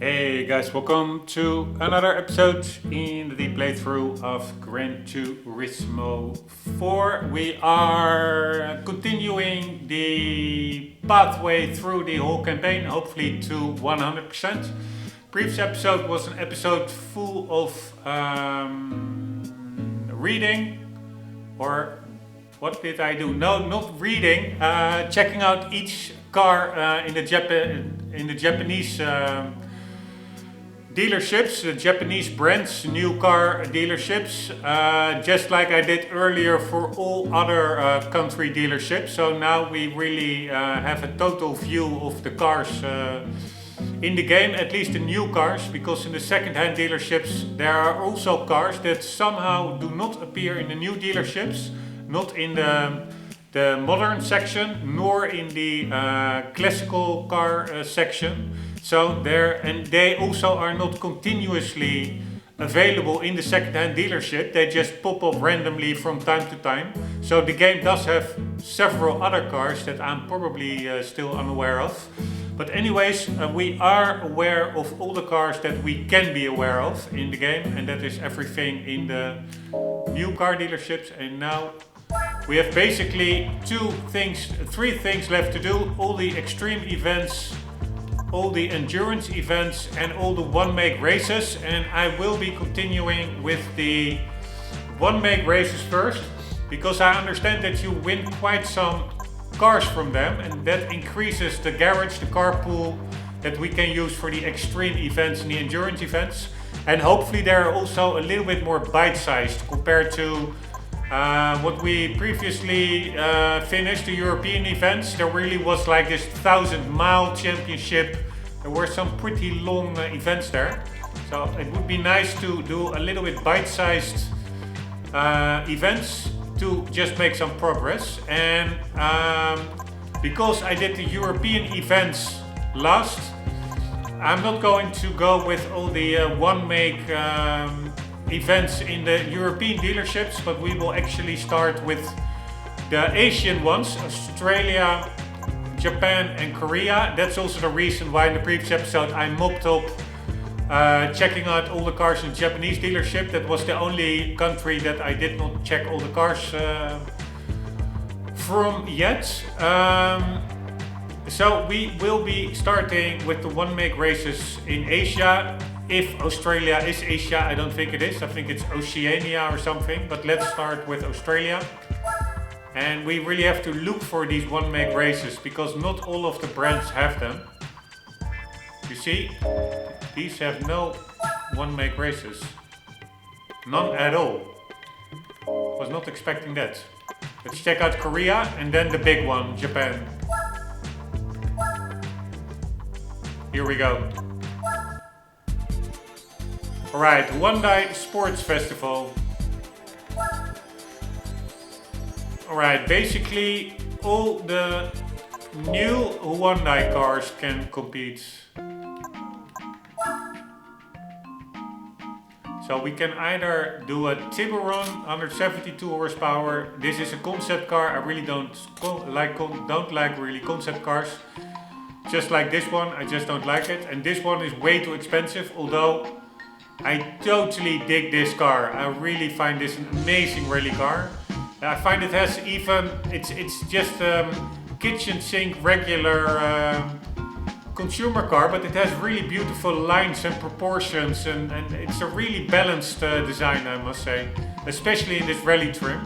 Hey guys, welcome to another episode in the deep playthrough of Gran Turismo 4. We are continuing the pathway through the whole campaign, hopefully to 100%. Previous episode was an episode full of reading, or what did I do? No, not reading, checking out each car in the Japanese dealerships, the Japanese brands, new car dealerships, just like I did earlier for all other country dealerships. So now we really have a total view of the cars in the game, at least the new cars, because in the second-hand dealerships there are also cars that somehow do not appear in the new dealerships, not in the modern section, nor in the classical car section. So they also are not continuously available in the second-hand dealership. They just pop up randomly from time to time. So the game does have several other cars that I'm probably still unaware of. But anyways, we are aware of all the cars that we can be aware of in the game, and that is everything in the new car dealerships. And now we have basically three things left to do: all the extreme events, all the endurance events, and all the one-make races. And I will be continuing with the one-make races first, because I understand that you win quite some cars from them, and that increases the garage, the car pool that we can use for the extreme events and the endurance events. And hopefully they're also a little bit more bite-sized compared to what we previously finished, the European events. There really was like this 1,000-mile championship. There were some pretty long events there. So it would be nice to do a little bit bite-sized events to just make some progress. And because I did the European events last, I'm not going to go with all the one-make events in the European dealerships, but we will actually start with the Asian ones: Australia, Japan and Korea. That's also the reason why in the previous episode I mopped up checking out all the cars in the Japanese dealership. That was the only country that I did not check all the cars from yet. So we will be starting with the one-make races in Asia. If Australia is Asia, I don't think it is. I think it's Oceania or something. But let's start with Australia. And we really have to look for these one-make races, because not all of the brands have them. You see, these have no one-make races. None at all. Was not expecting that. Let's check out Korea and then the big one, Japan. Here we go. Alright, Hyundai Sports Festival. Alright, basically all the new Hyundai cars can compete. So we can either do a Tiburon, 172 horsepower. This is a concept car. I really don't like concept cars. Just like this one, I just don't like it. And this one is way too expensive, although I totally dig this car. I really find this an amazing rally car. I find it has even, it's just kitchen sink regular consumer car, but it has really beautiful lines and proportions, and it's a really balanced design, I must say, especially in this rally trim.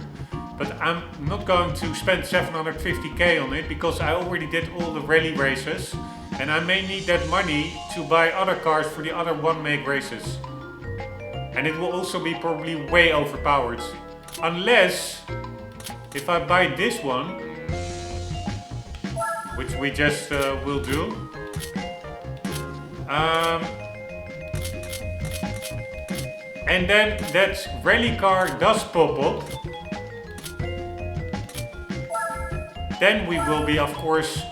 But I'm not going to spend 750k on it, because I already did all the rally races, and I may need that money to buy other cars for the other one-make races. And it will also be probably way overpowered. Unless, if I buy this one, which we just will do. And then that rally car does pop up. Then we will be, of course,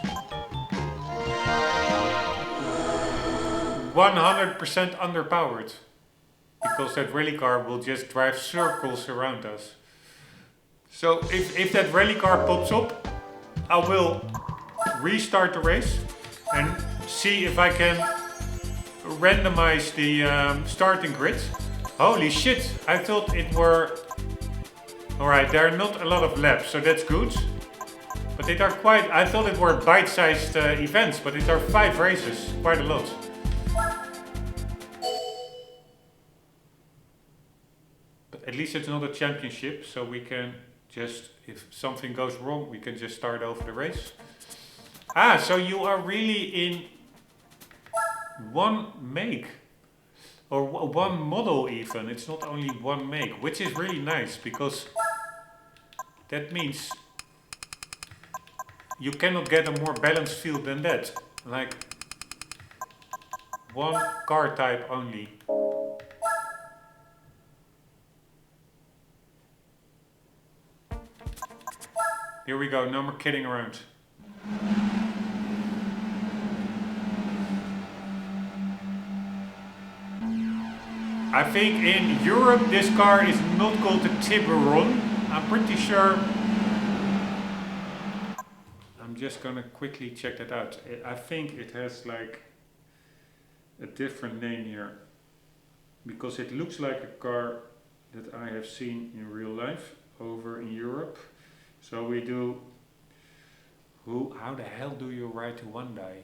100% underpowered. Because that rally car will just drive circles around us. So if that rally car pops up, I will restart the race and see if I can randomize the starting grid. Holy shit, I thought it were... Alright, there are not a lot of laps, so that's good. But it are quite... I thought it were bite-sized events, but it are 5 races, quite a lot. But at least it's not a championship, so we can just... If something goes wrong, we can just start over the race. Ah, so you are really in one make. Or one model even. It's not only one make, which is really nice, because that means you cannot get a more balanced field than that. Like one car type only. Here we go, no more kidding around. I think in Europe this car is not called the Tiburon. I'm pretty sure. I'm just gonna quickly check that out. I think it has like a different name here, because it looks like a car that I have seen in real life over in Europe. So we do, how the hell do you write Hyundai?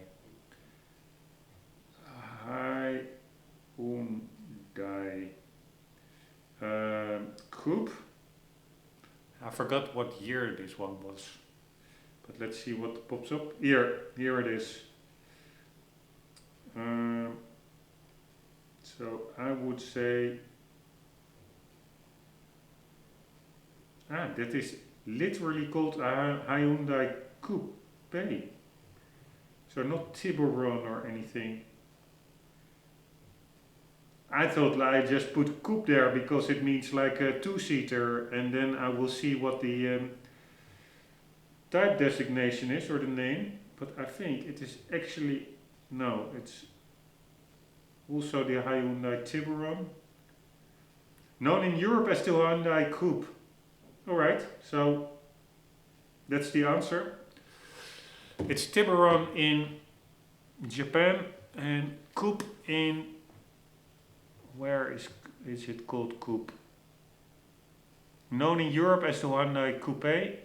Hyundai Coupe. I forgot what year this one was, but let's see what pops up. Here it is. So I would say, that is literally called a Hyundai Coupe. So not Tiburon or anything. I thought I just put coupe there because it means like a two-seater, and then I will see what the type designation is, or the name. But I think it is actually, no, it's also the Hyundai Tiburon. Known in Europe as the Hyundai Coupe. Alright, so that's the answer. It's Tiburon in Japan and Coupe in... Where is it called Coupe? Known in Europe as the Hyundai Coupe.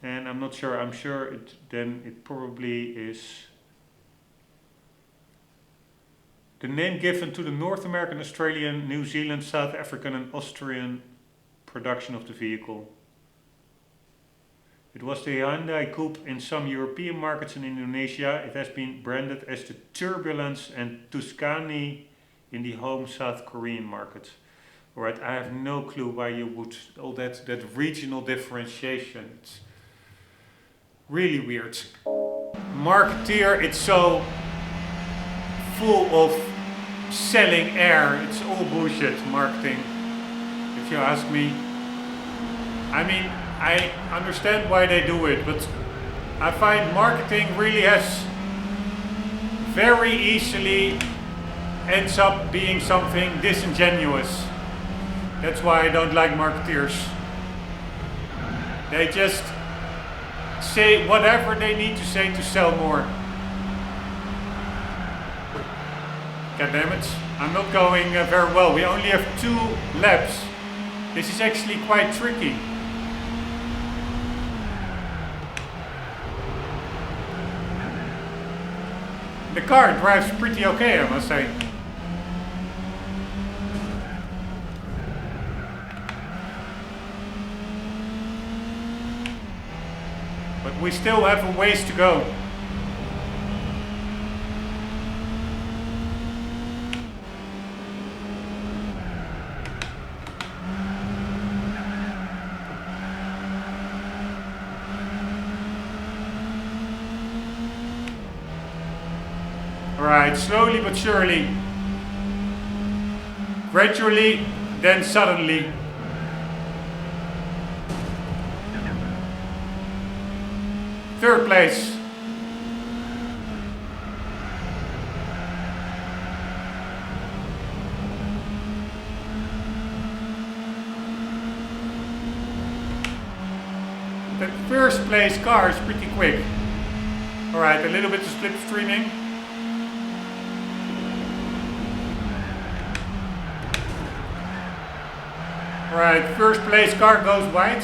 And I'm not sure, I'm sure it probably is the name given to the North American, Australian, New Zealand, South African and Austrian production of the vehicle. It was the Hyundai Coupe in some European markets and Indonesia. It has been branded as the Turbulence and Tuscany in the home South Korean market. Alright, I have no clue why you would, all that regional differentiation. It's really weird. Marketeer, it's so full of selling air. It's all bullshit marketing, if you ask me. I mean, I understand why they do it, but I find marketing really has very easily ends up being something disingenuous. That's why I don't like marketeers. They just say whatever they need to say to sell more. God damn it, I'm not going very well. We only have 2 laps. This is actually quite tricky. The car drives pretty okay, I must say. But we still have a ways to go. Alright, slowly but surely. Gradually, then suddenly. Third place. The first place car is pretty quick. Alright, a little bit of slipstreaming. Alright, first place car goes wide.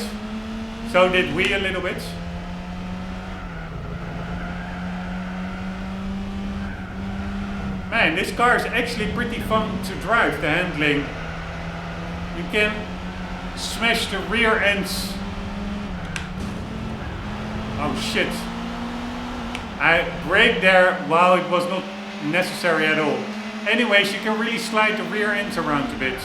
So did we a little bit. Man, this car is actually pretty fun to drive, the handling. You can smash the rear ends. Oh shit. I braked there while it was not necessary at all. Anyways, you can really slide the rear ends around a bit.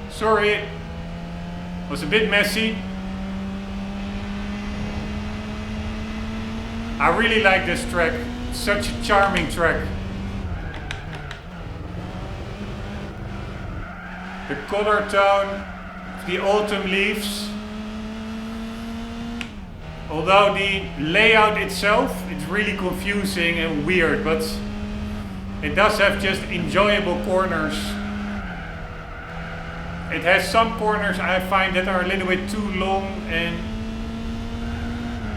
Sorry, it was a bit messy. I really like this track. It's such a charming track. The color tone, the autumn leaves. Although the layout itself is really confusing and weird, but it does have just enjoyable corners. It has some corners I find that are a little bit too long and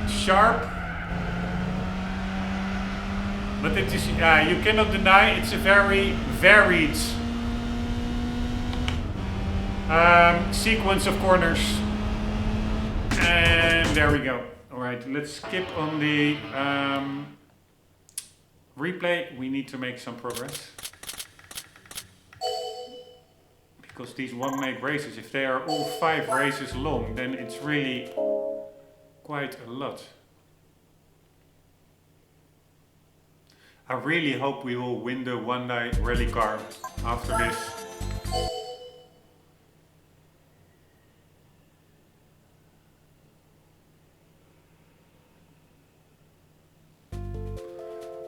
sharp. But it is, you cannot deny it's a very varied sequence of corners. And there we go. Alright, let's skip on the replay. We need to make some progress. Because these one-make races, if they are all 5 races long, then it's really quite a lot. I really hope we will win the Hyundai rally car after this.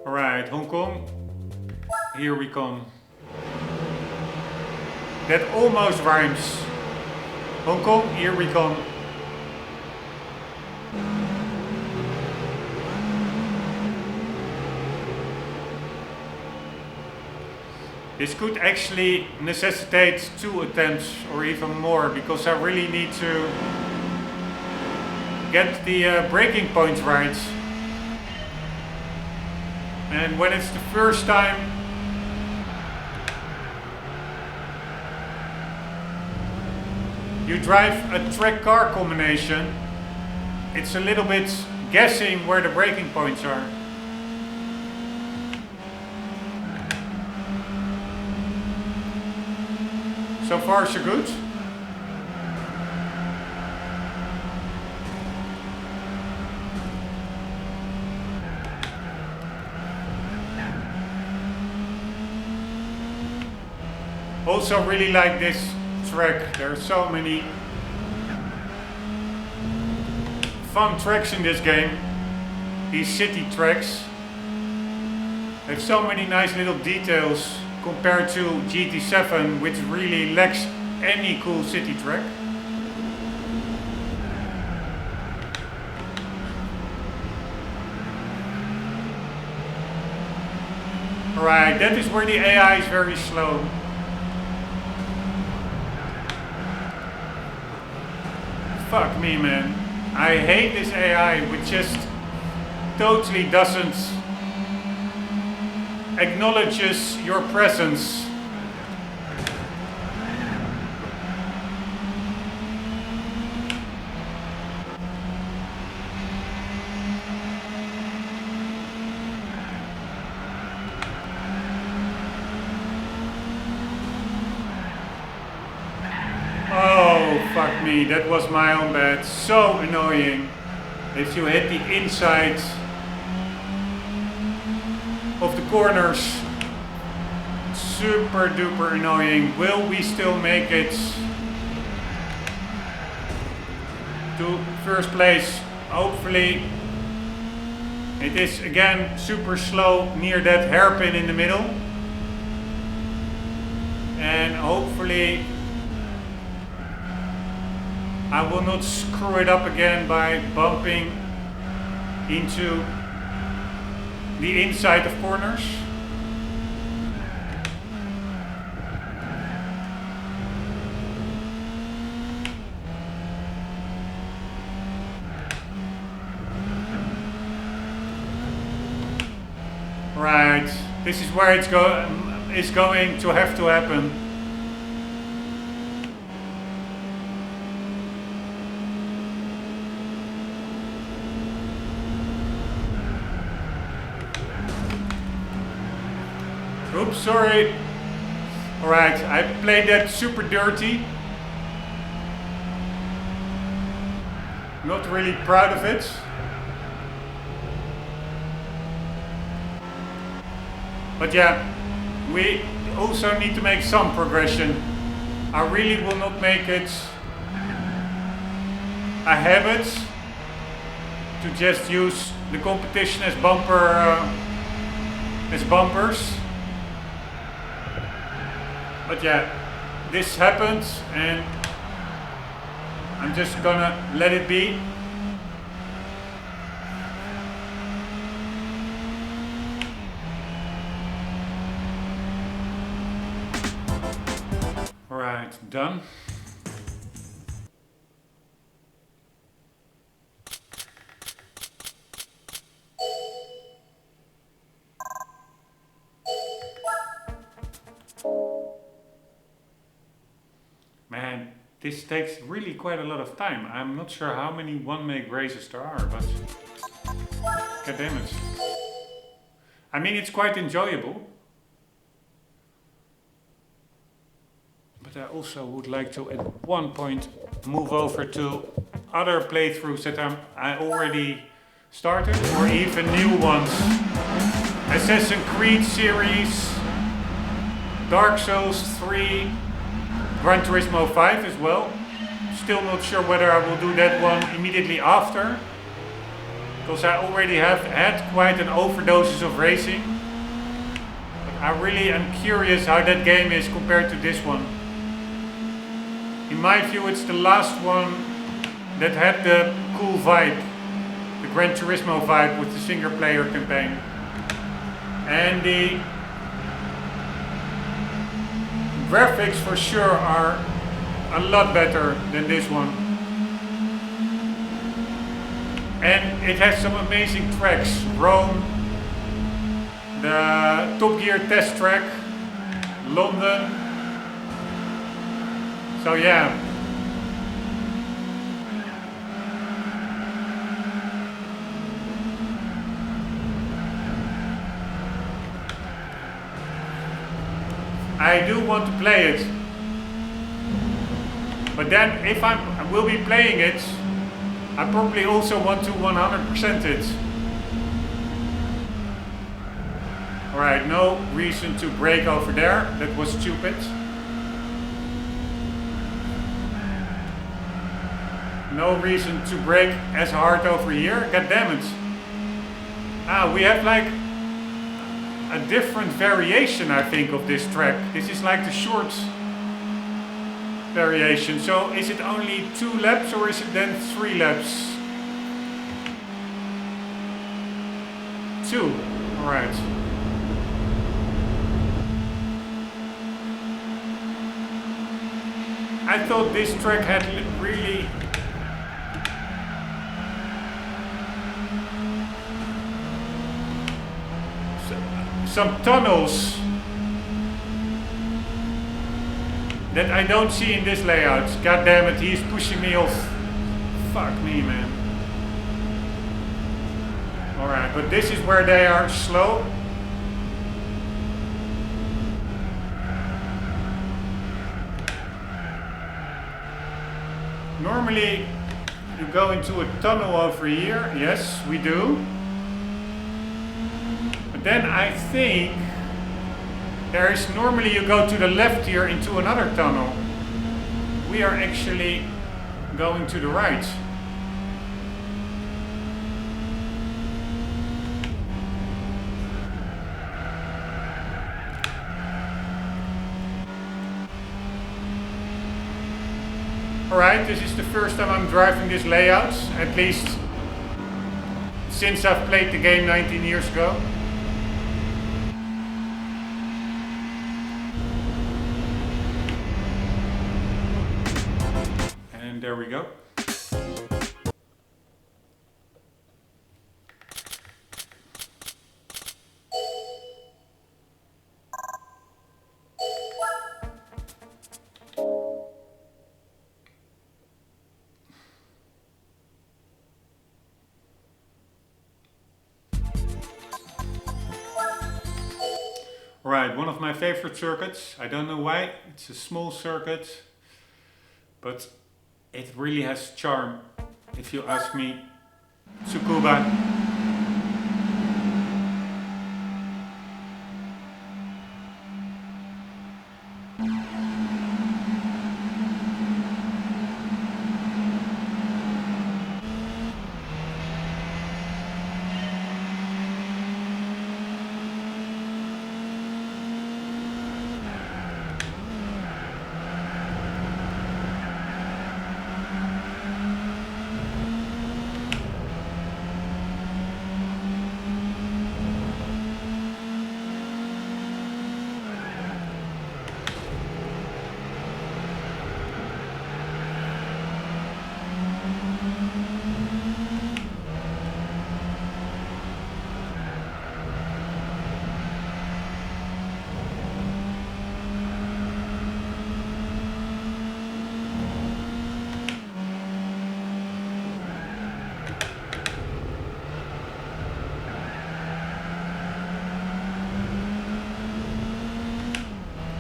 Alright, Hong Kong, here we come. That almost rhymes. Hong Kong, here we come. This could actually necessitate 2 attempts or even more, because I really need to get the braking points right. And when it's the first time, you drive a track car combination, it's a little bit guessing where the braking points are. So far so good. Also really like this track. There are so many fun tracks in this game. These city tracks have so many nice little details compared to GT7, which really lacks any cool city track. Alright, that is where the AI is very slow. Fuck me, man. I hate this AI, which just totally doesn't acknowledges your presence. Oh, fuck me, that was my own bad. So annoying. If you hit the inside of the corners, super duper annoying. Will we still make it to first place? Hopefully. It is again super slow near that hairpin in the middle, and hopefully I will not screw it up again by bumping into the inside of corners. Right, this is where it's going to have to happen. Oops, sorry. Alright, I played that super dirty. Not really proud of it. But yeah, we also need to make some progression. I really will not make it a habit to just use the competition as bumpers. But yeah, this happened and I'm just gonna let it be. Alright, done. Man, this takes really quite a lot of time. I'm not sure how many one-make races there are, but god damn it. I mean, it's quite enjoyable. But I also would like to at one point move over to other playthroughs that I already started, or even new ones. Assassin's Creed series, Dark Souls 3, Gran Turismo 5 as well. Still not sure whether I will do that one immediately after, because I already have had quite an overdoses of racing. But I really am curious how that game is compared to this one. In my view, it's the last one that had the cool vibe, the Gran Turismo vibe with the single player campaign. And the graphics for sure are a lot better than this one. And it has some amazing tracks. Rome, the Top Gear test track, London. So yeah. I do want to play it, but then if I will be playing it, I probably also want to 100% it. Alright, no reason to brake over there, that was stupid. No reason to brake as hard over here, god damn it. Ah, we have like a different variation, I think, of this track. This is like the short variation. So is it only 2 laps or is it then 3 laps? 2, alright. I thought this track had really some tunnels that I don't see in this layout. God damn it, he's pushing me off. Fuck me, man. Alright, but this is where they are slow. Normally you go into a tunnel over here. Yes, we do. Then I think there is normally you go to the left here into another tunnel. We are actually going to the right. Alright, this is the first time I'm driving this layout, at least since I've played the game 19 years ago. There we go. Right, one of my favorite circuits. I don't know why. It's a small circuit, but it really has charm, if you ask me. Tsukuba.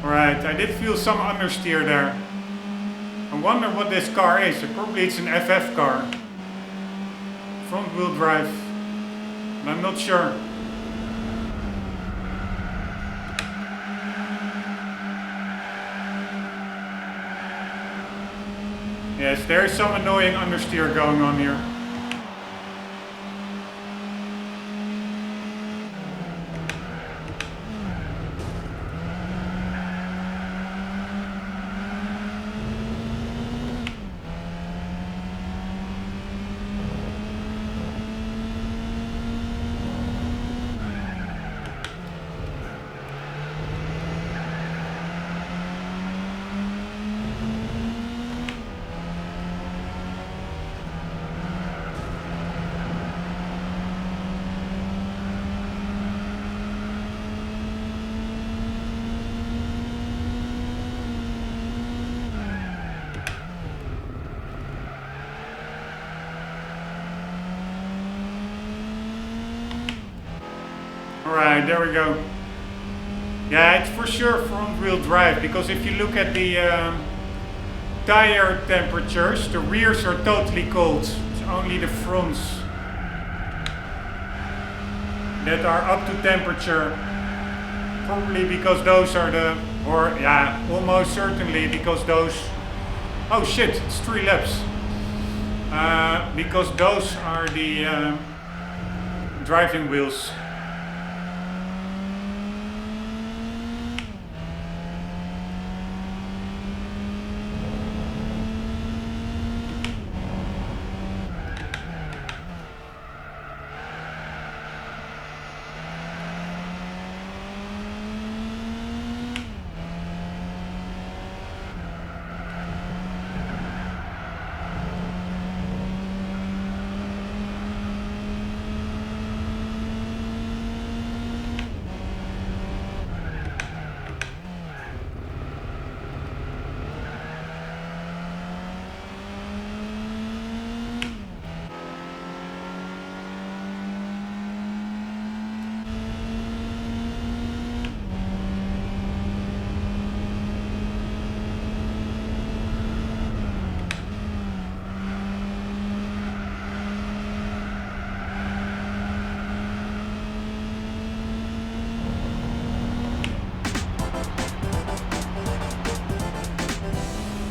Right, I did feel some understeer there. I wonder what this car is. Probably it's an FF car. Front wheel drive. But I'm not sure. Yes, there is some annoying understeer going on here. Alright, there we go. Yeah, it's for sure front wheel drive, because if you look at the tire temperatures, the rears are totally cold. It's only the fronts that are up to temperature. Probably because those are the, or yeah, almost certainly because those, oh shit, it's 3 laps. Because those are the driving wheels.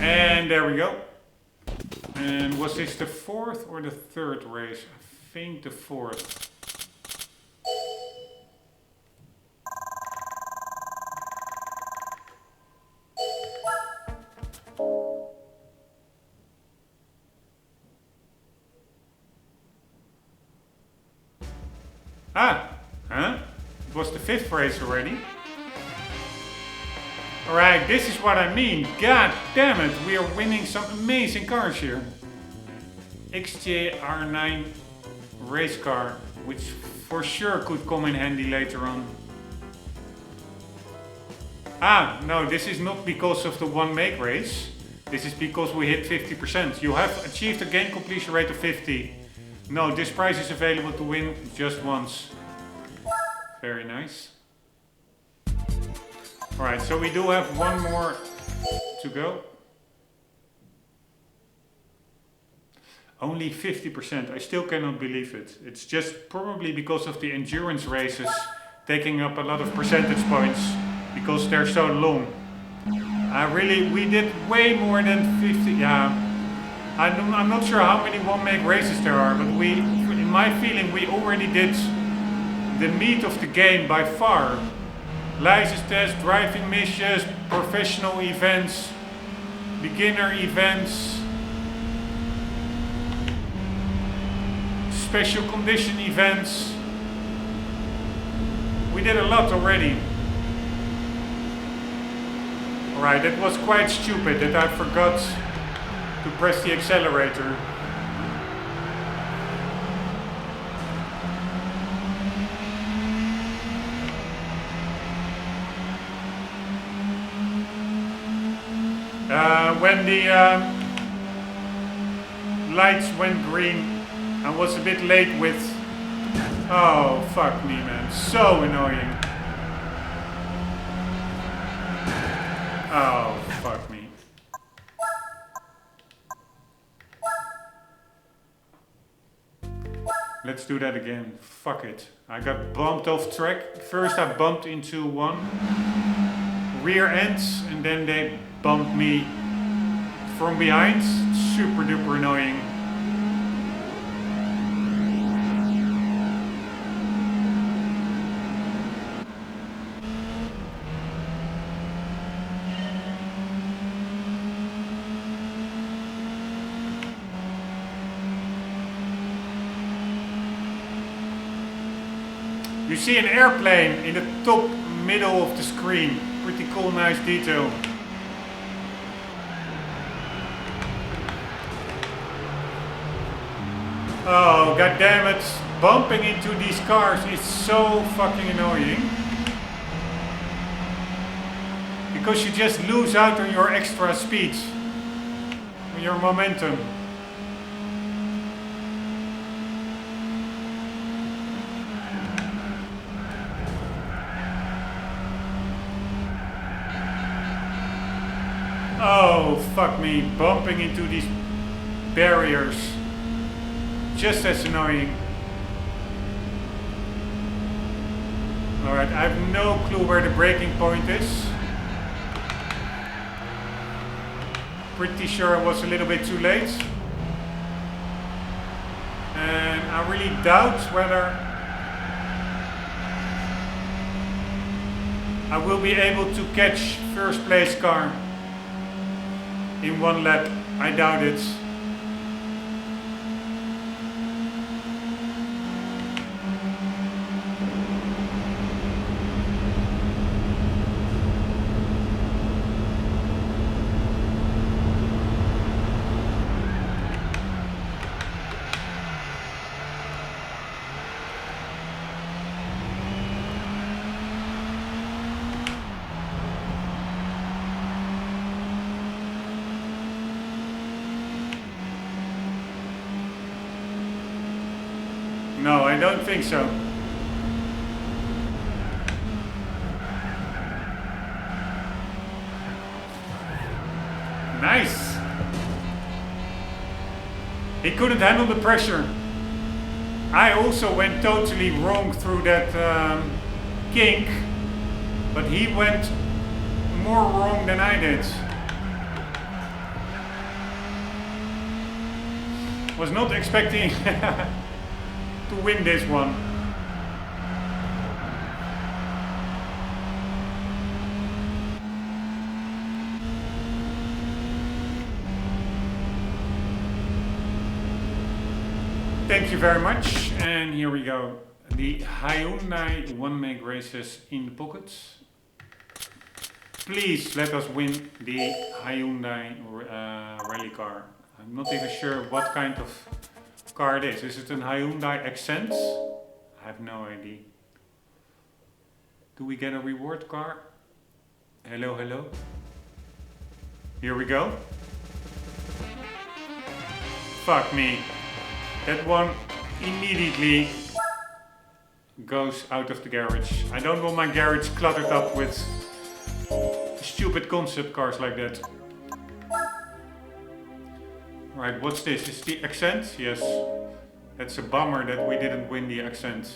And there we go. And was this the 4th or the 3rd race? I think the 4th. Ah, huh? It was the 5th race already. Alright, this is what I mean. God damn it, we are winning some amazing cars here. XJ-R9 race car, which for sure could come in handy later on. Ah, no, this is not because of the one make race. This is because we hit 50%. You have achieved a game completion rate of 50. No, this prize is available to win just once. Very nice. Alright, so we do have one more to go. Only 50%. I still cannot believe it. It's just probably because of the endurance races taking up a lot of percentage points because they're so long. We did way more than 50. Yeah, I'm not sure how many one-make races there are, but in my feeling, we already did the meat of the game by far. License tests, driving missions, professional events, beginner events, special condition events. We did a lot already. Alright, that was quite stupid that I forgot to press the accelerator. When the lights went green, I was a bit late with... Oh, fuck me, man. So annoying. Oh, fuck me. Let's do that again. Fuck it. I got bumped off track. First I bumped into one rear end and then they bumped me from behind. Super duper annoying. You see an airplane in the top middle of the screen. Pretty cool, nice detail. Oh, god damn it. Bumping into these cars is so fucking annoying. Because you just lose out on your extra speed. On your momentum. Oh, fuck me. Bumping into these barriers. Just as annoying. Alright, I have no clue where the braking point is. Pretty sure I was a little bit too late. And I really doubt whether I will be able to catch first place car in one lap. I doubt it. No, I don't think so. Nice. He couldn't handle the pressure. I also went totally wrong through that kink, but he went more wrong than I did. Was not expecting to win this one. Thank you very much, and here we go. The Hyundai one-make races in the pockets. Please let us win the Hyundai rally car. I'm not even sure what kind of car it is. Is it an Hyundai Accent? I have no idea. Do we get a reward car? Hello, hello. Here we go. Fuck me. That one immediately goes out of the garage. I don't want my garage cluttered up with stupid concept cars like that. Right, what's this? Is the accent? Yes. That's a bummer that we didn't win the accent.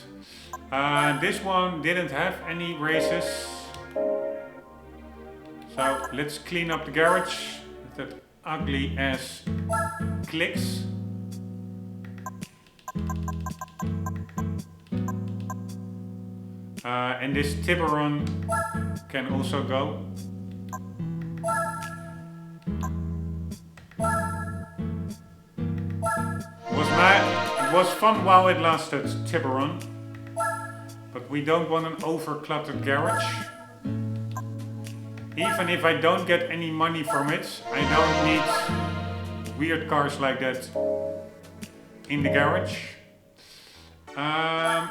This one didn't have any races. So let's clean up the garage with that ugly ass clicks. And this Tiburon can also go. It was fun while it lasted, Tiburon. But we don't want an over-cluttered garage. Even if I don't get any money from it, I don't need weird cars like that in the garage.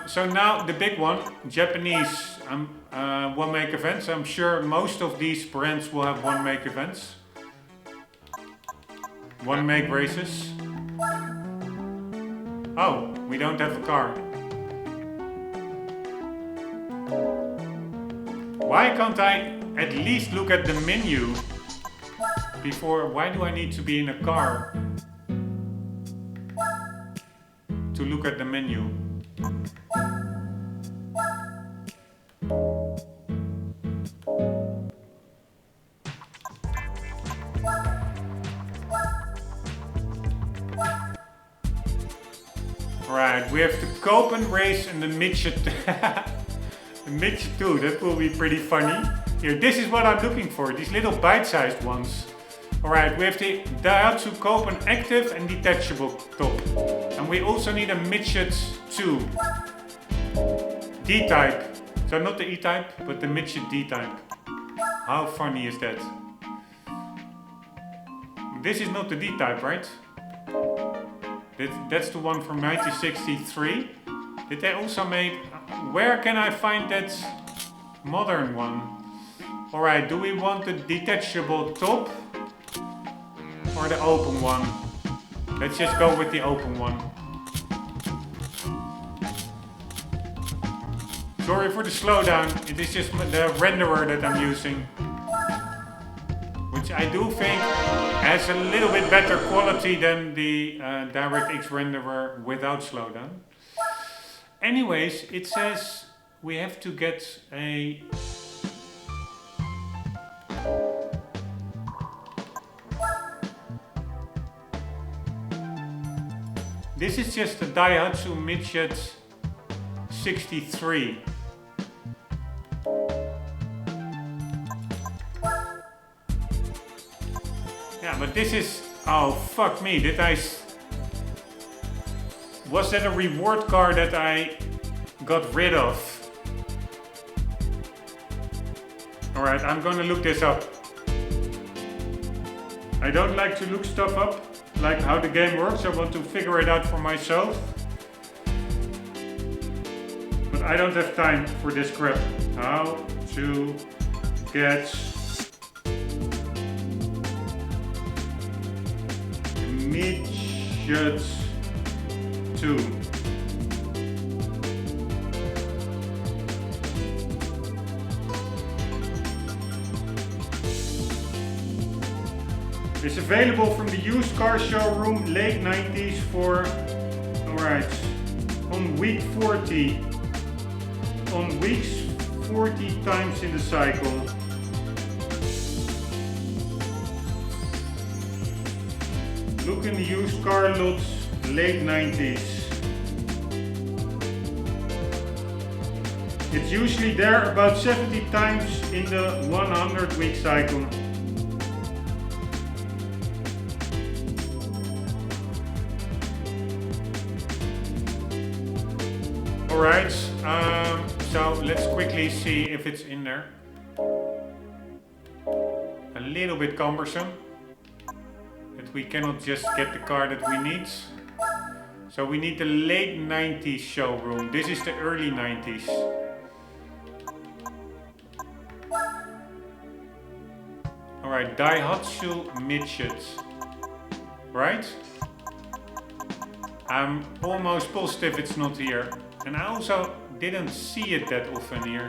So now the big one, Japanese one-make events. I'm sure most of these brands will have one-make events. One-make races. Oh, we don't have a car. Why can't I at least look at the menu before? Why do I need to be in a car to look at the menu? Right, we have the Copen race and the midget. The midget too, that will be pretty funny. Here, this is what I'm looking for, these little bite-sized ones. Alright, we have the Daihatsu Copen active and detachable top. And we also need a midget too. D-type. So not the E-type, but the midget D-type. How funny is that? This is not the D-type, right? That's the one from 1963. Did they also make... Where can I find that modern one? Alright, do we want the detachable top or the open one? Let's just go with the open one. Sorry for the slowdown, it is just the renderer that I'm using. Which I do think has a little bit better quality than the DirectX renderer without slowdown. Anyways, it says we have to get a... This is just a Daihatsu Midget 63. Yeah, but this is... Oh, fuck me. Did I... Was that a reward car that I got rid of? Alright, I'm gonna look this up. I don't like to look stuff up, like how the game works. I want to figure it out for myself. But I don't have time for this crap. How to get midget 2. It's available from the used car showroom, late 90s for, alright, on week 40. On weeks 40 times in the cycle. Look in the used car lots, late 90s. It's usually there about 70 times in the 100 week cycle. Alright, so let's quickly see if it's in there. A little bit cumbersome. That we cannot just get the car that we need. So we need the late 90s showroom. This is the early 90s. Alright, Daihatsu Midget. Right? I'm almost positive it's not here. And I also didn't see it that often here.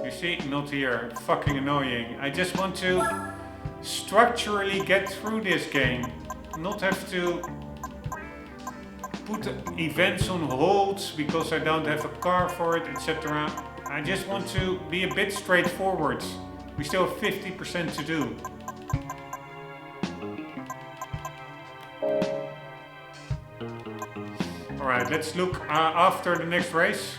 You see, not here. Fucking annoying. I just want to structurally get through this game. Not have to put events on hold because I don't have a car for it, etc. I just want to be a bit straightforward. We still have 50% to do. Alright, let's look after the next race.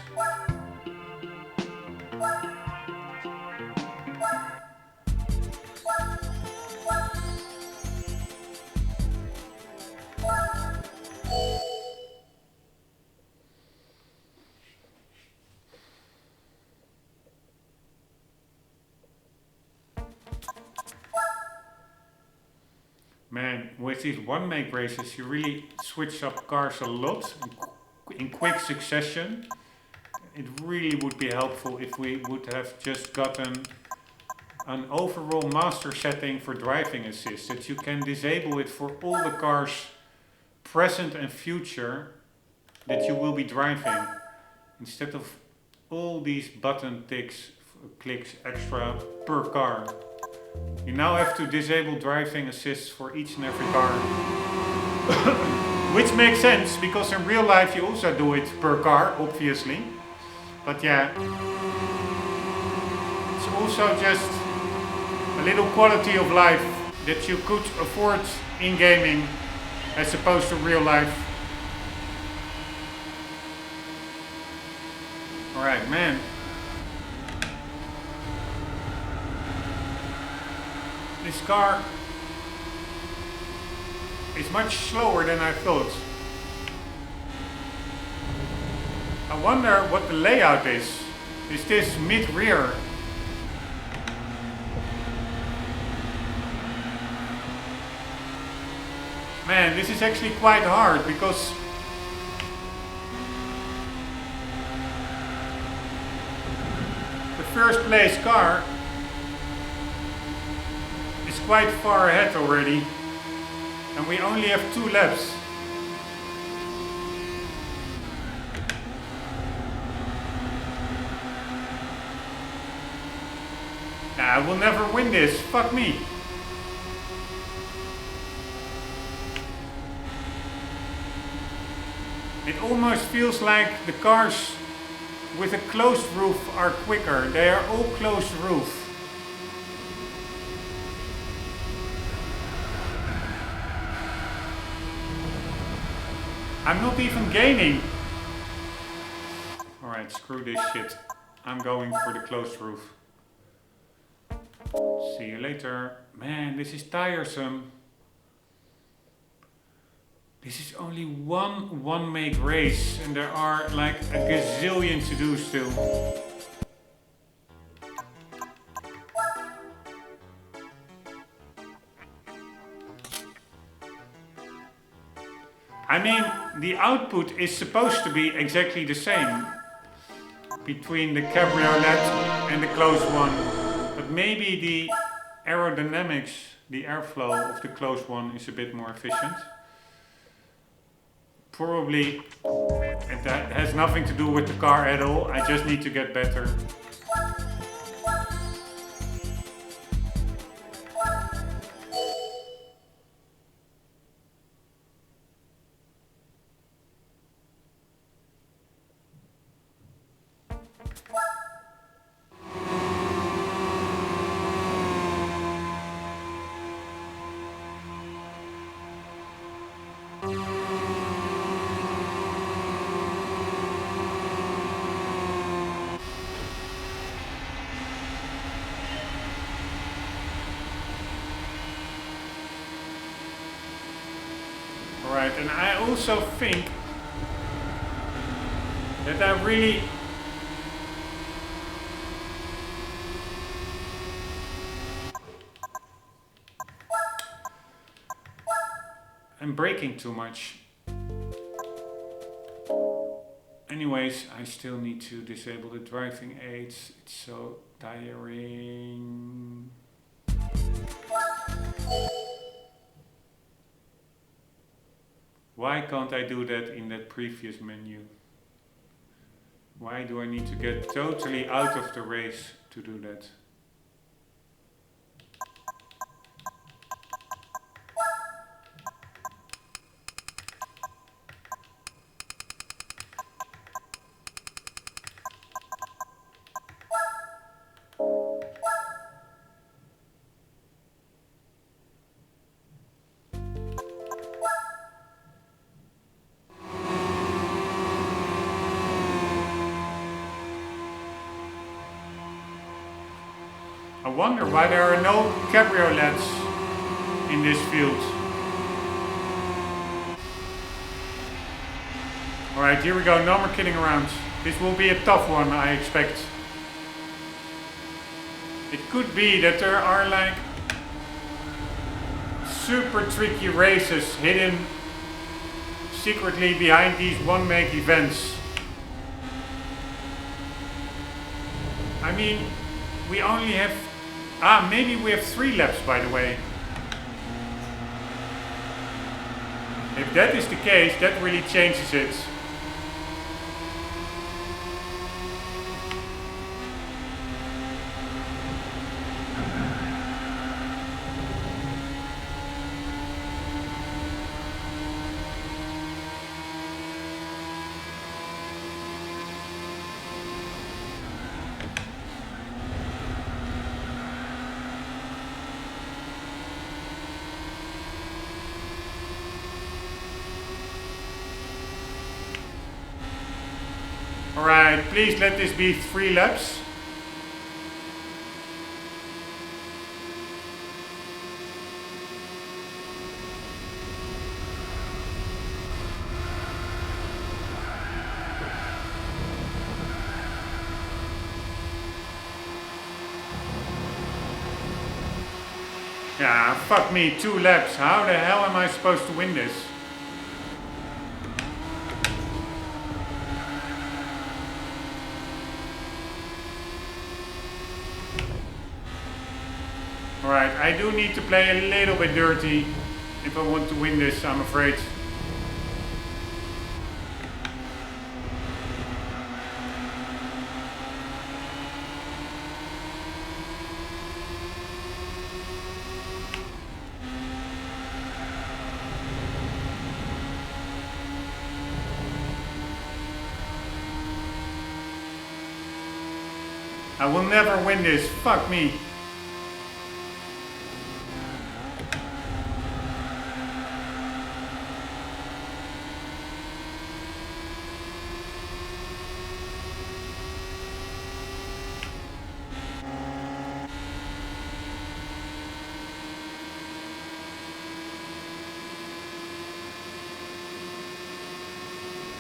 Man, with these one-make races, you really switch up cars a lot in quick succession. It really would be helpful if we would have just gotten an overall master setting for driving assist, that you can disable it for all the cars present and future that you will be driving, instead of all these button clicks extra per car. You now have to disable driving assist for each and every car. Which makes sense, because in real life you also do it per car, obviously. But yeah, it's also just a little quality of life that you could afford in gaming as opposed to real life. Alright, man. This car is much slower than I thought. I wonder what the layout is. Is this mid-rear? Man, this is actually quite hard because the first place car is quite far ahead already, and we only have 2 laps. Nah, I will never win this, fuck me. It almost feels like the cars with a closed roof are quicker. They are all closed roof. I'm not even gaining. Alright, screw this shit. I'm going for the closed roof. See you later. Man, this is tiresome. This is only one make race, and there are like a gazillion to do still. I mean, the output is supposed to be exactly the same between the cabriolet and the closed one, but maybe the aerodynamics, the airflow of the closed one is a bit more efficient. Probably that has nothing to do with the car at all. I just need to get better. Right, and I also think that I really I'm braking too much. Anyways, I still need to disable the driving aids. It's so tiring. Why can't I do that in that previous menu? Why do I need to get totally out of the race to to do that. I wonder why there are no cabriolets in this field. Alright, here we go, no more kidding around. This will be a tough one, I expect. It could be that there are like super tricky races hidden secretly behind these one-make events. I mean, we only have... maybe we have 3 laps, by the way. If that is the case, that really changes it. Alright, please let this be 3 laps. Yeah, fuck me, 2 laps. How the hell am I supposed to win this? Alright, I do need to play a little bit dirty if I want to win this, I'm afraid. I will never win this, fuck me.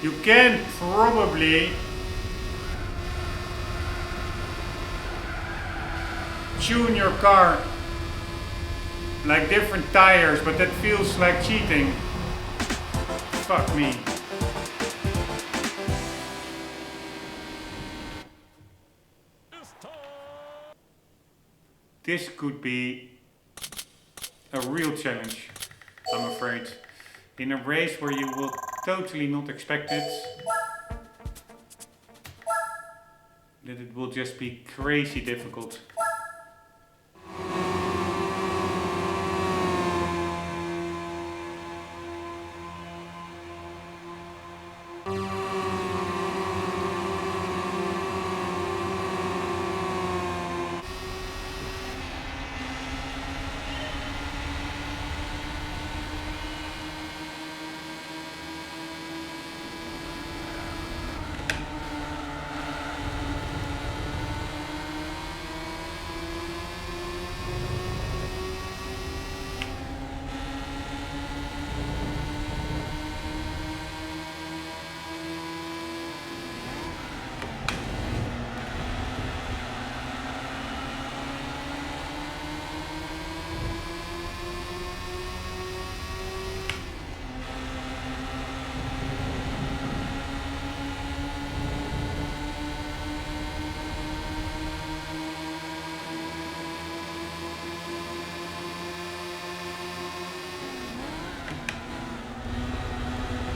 You can probably tune your car like different tires, but that feels like cheating. Fuck me. This could be a real challenge, I'm afraid. In a race where you will totally not expect it. That it will just be crazy difficult.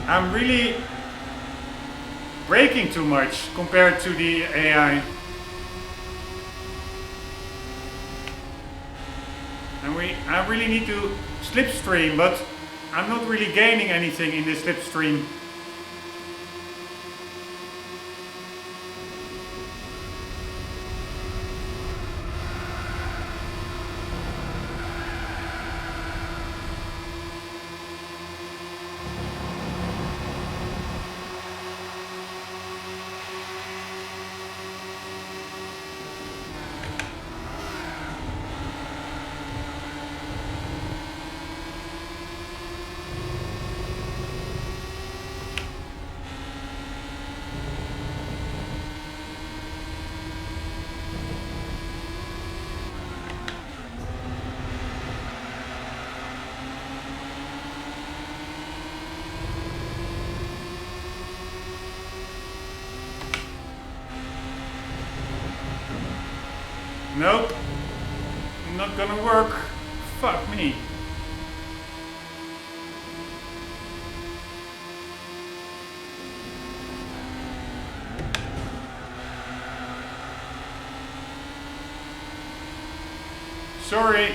I'm really braking too much compared to the AI. And I really need to slipstream, but I'm not really gaining anything in this slipstream. Nope, not gonna work. Fuck me. Sorry.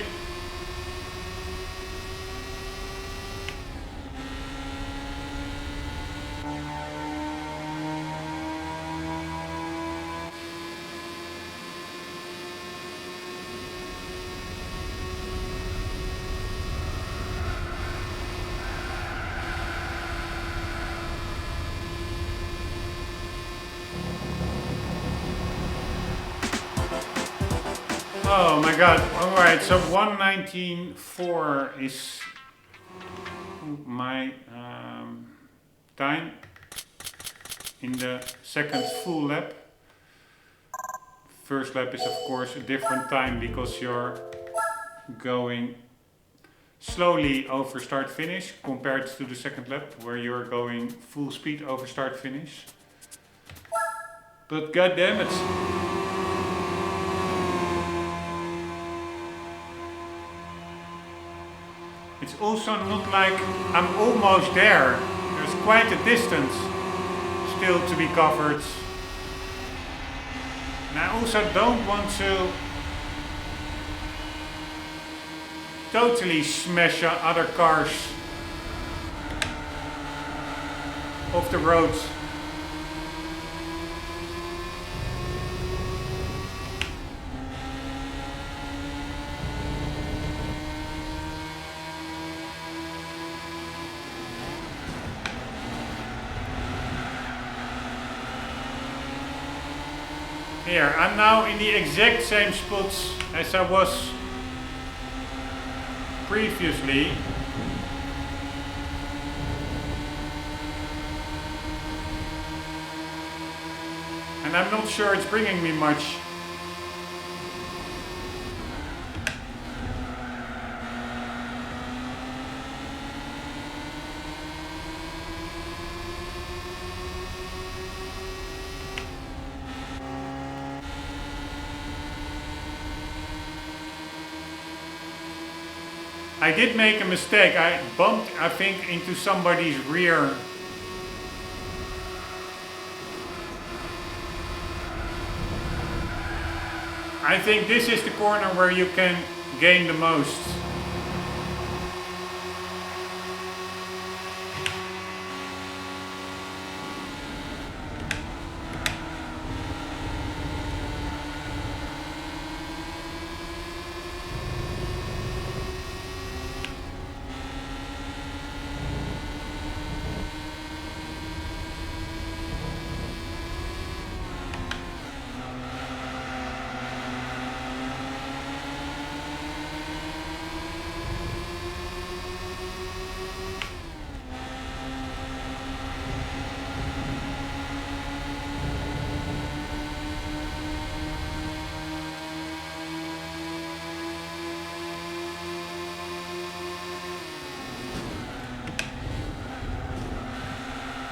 Oh my god, alright, so 1:19.4 is my time in the second full lap. First lap is of course a different time because you're going slowly over start finish compared to the second lap where you're going full speed over start finish. But god damn it. It's also not like I'm almost there. There's quite a distance still to be covered. And I also don't want to totally smash other cars off the road. Here, I'm now in the exact same spots as I was previously. And I'm not sure it's bringing me much. I did make a mistake. I bumped, I think, into somebody's rear. I think this is the corner where you can gain the most.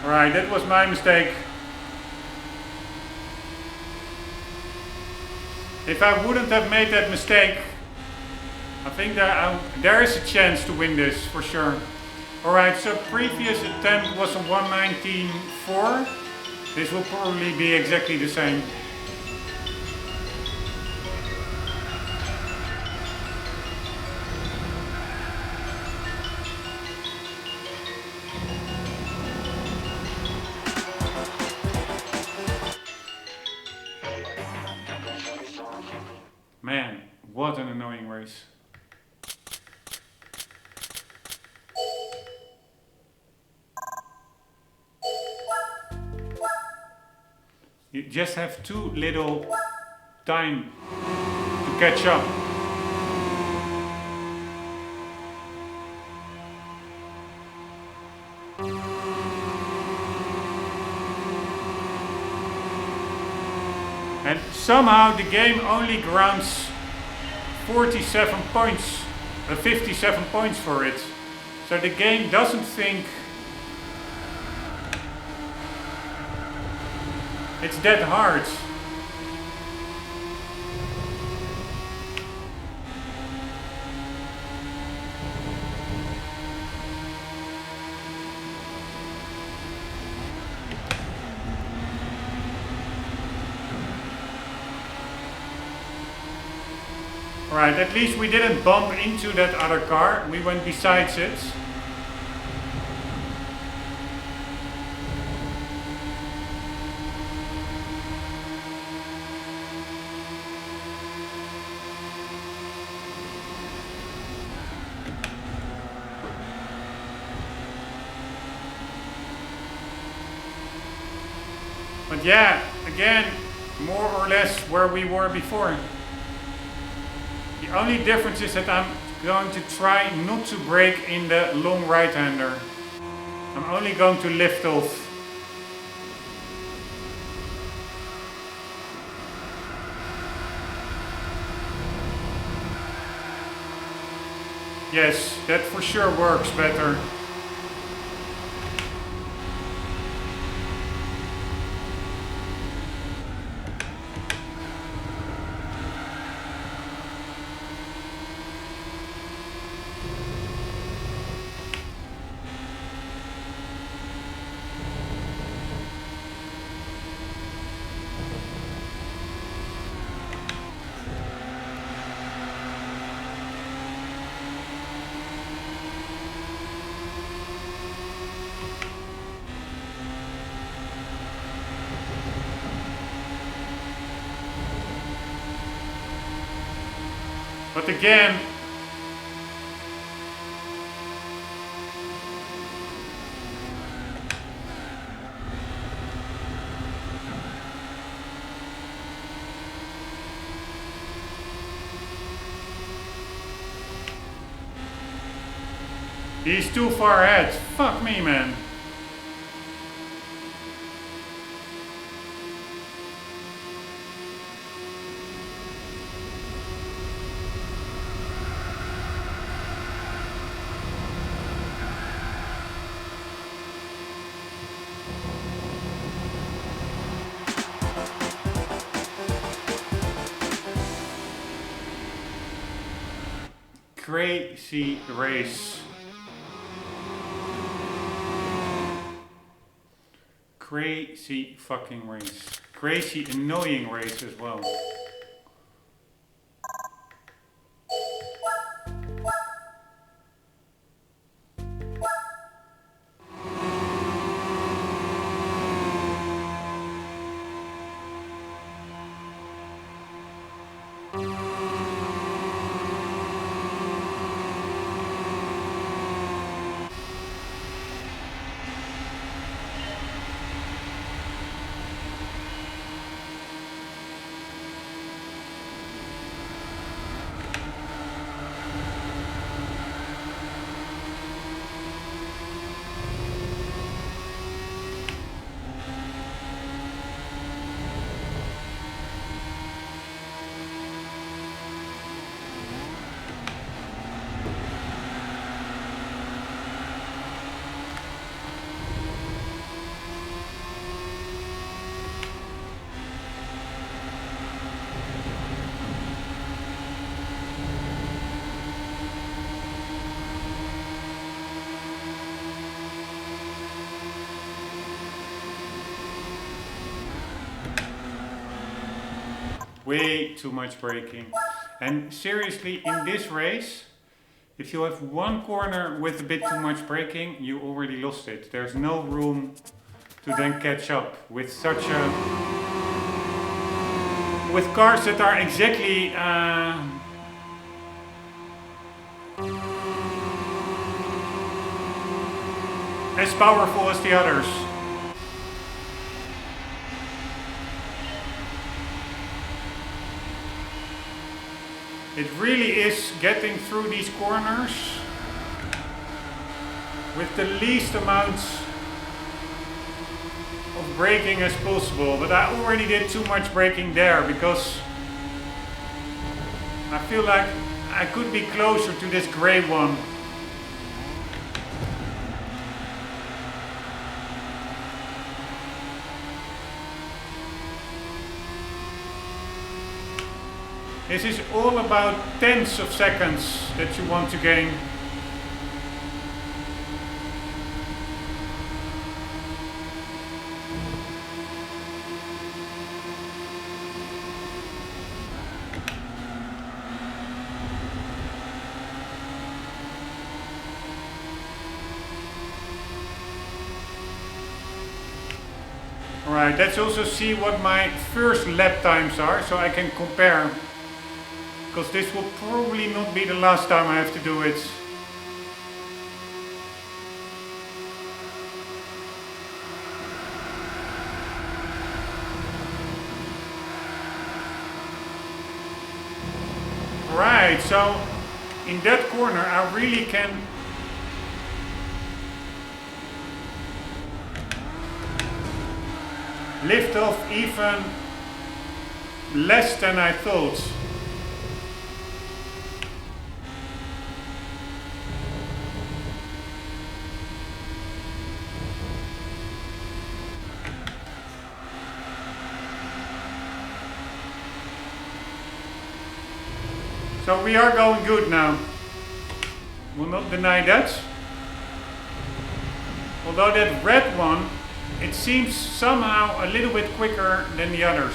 Right, that was my mistake. If I wouldn't have made that mistake, I think there is a chance to win this for sure. Alright, so previous attempt was a 1:19.4. This will probably be exactly the same. Man, what an annoying race. You just have too little time to catch up. And somehow the game only grants 47 points, 57 points for it. So the game doesn't think it's that hard. Right, at least we didn't bump into that other car, we went besides it. But yeah, again, more or less where we were before. The only difference is that I'm going to try not to brake in the long right-hander. I'm only going to lift off. Yes, that for sure works better. But again, he's too far ahead. Fuck me, man. Crazy race. Crazy fucking race. Crazy annoying race as well. Way too much braking. And seriously, in this race, if you have one corner with a bit too much braking, you already lost it. There's no room to then catch up with such a with cars that are exactly as powerful as the others. It really is getting through these corners with the least amount of braking as possible, but I already did too much braking there because I feel like I could be closer to this gray one. This is all about tenths of seconds that you want to gain. Alright, let's also see what my first lap times are so I can compare. Because this will probably not be the last time I have to do it. Right, so in that corner I really can lift off even less than I thought. So we are going good now. Will not deny that. Although that red one, it seems somehow a little bit quicker than the others.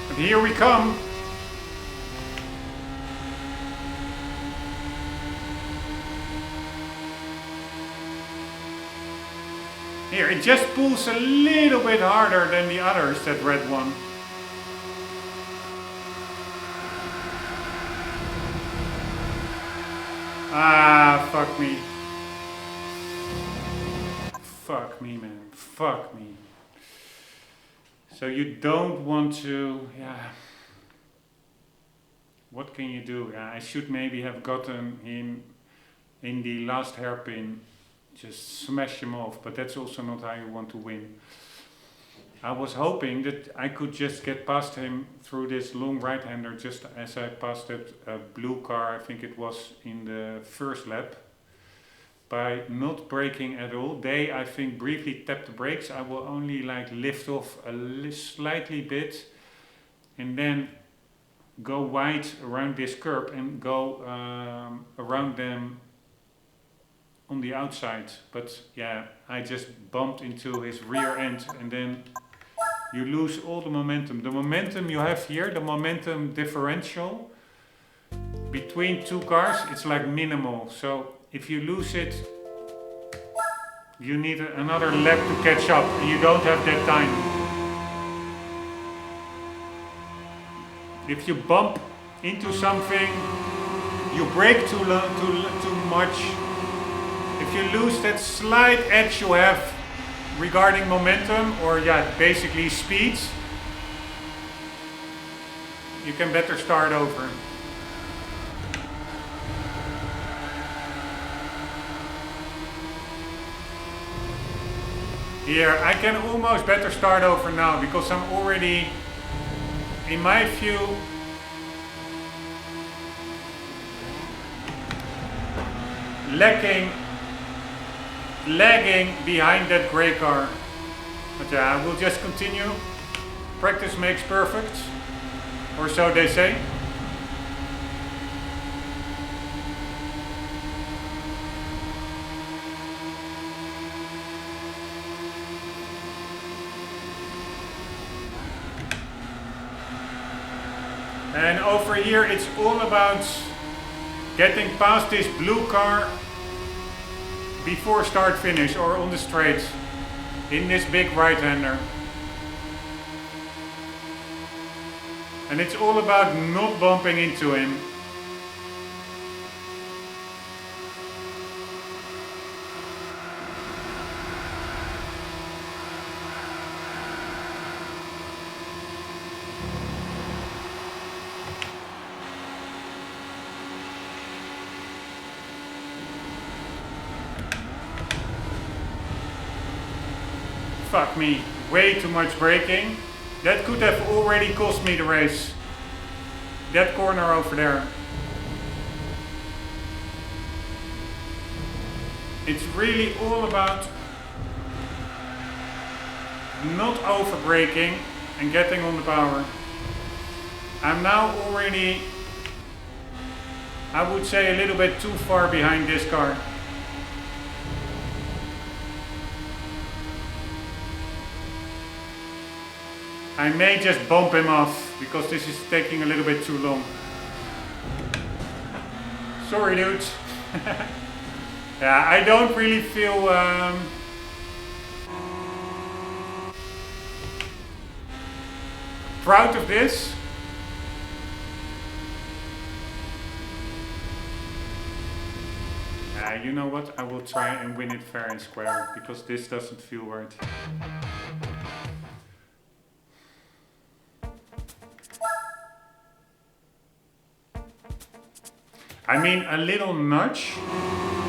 But here we come. Here, it just pulls a little bit harder than the others, that red one. Ah, fuck me. Fuck me, man. Fuck me. So you don't want to, yeah. What can you do? Yeah, I should maybe have gotten him in the last hairpin. Just smash him off, but that's also not how you want to win. I was hoping that I could just get past him through this long right-hander just as I passed that blue car, I think it was in the first lap, by not braking at all. They, I think, briefly tapped the brakes. I will only like lift off a slightly bit and then go wide around this curb and go around them on the outside. But yeah, I just bumped into his rear end and then you lose all the momentum. The momentum you have here, the momentum differential between two cars, it's like minimal. So if you lose it, you need another lap to catch up and you don't have that time. If you bump into something, you brake too much. If you lose that slight edge you have regarding momentum, or yeah, basically speed, you can better start over. Here, I can almost better start over now because I'm already, in my view, lagging behind that grey car. But yeah, I will just continue. Practice makes perfect, or so they say. And over here it's all about getting past this blue car before start finish or on the straight in this big right-hander. And it's all about not bumping into him. Fuck me, way too much braking. That could have already cost me the race. That corner over there. It's really all about not over braking and getting on the power. I'm now already, I would say, a little bit too far behind this car. I may just bump him off because this is taking a little bit too long. Sorry dudes. Yeah, I don't really feel proud of this. You know what? I will try and win it fair and square because this doesn't feel right. I mean, a little nudge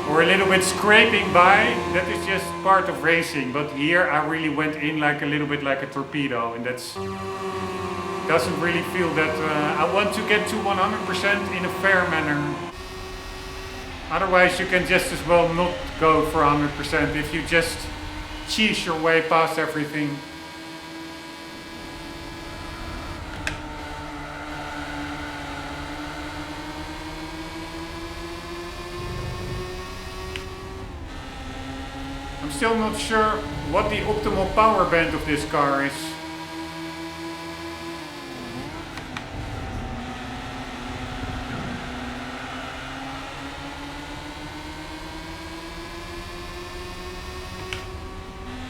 or a little bit scraping by, that is just part of racing. But here I really went in like a little bit like a torpedo, and that's doesn't really feel that I want to get to 100% in a fair manner. Otherwise you can just as well not go for 100% if you just cheese your way past everything. I'm still not sure what the optimal power band of this car is.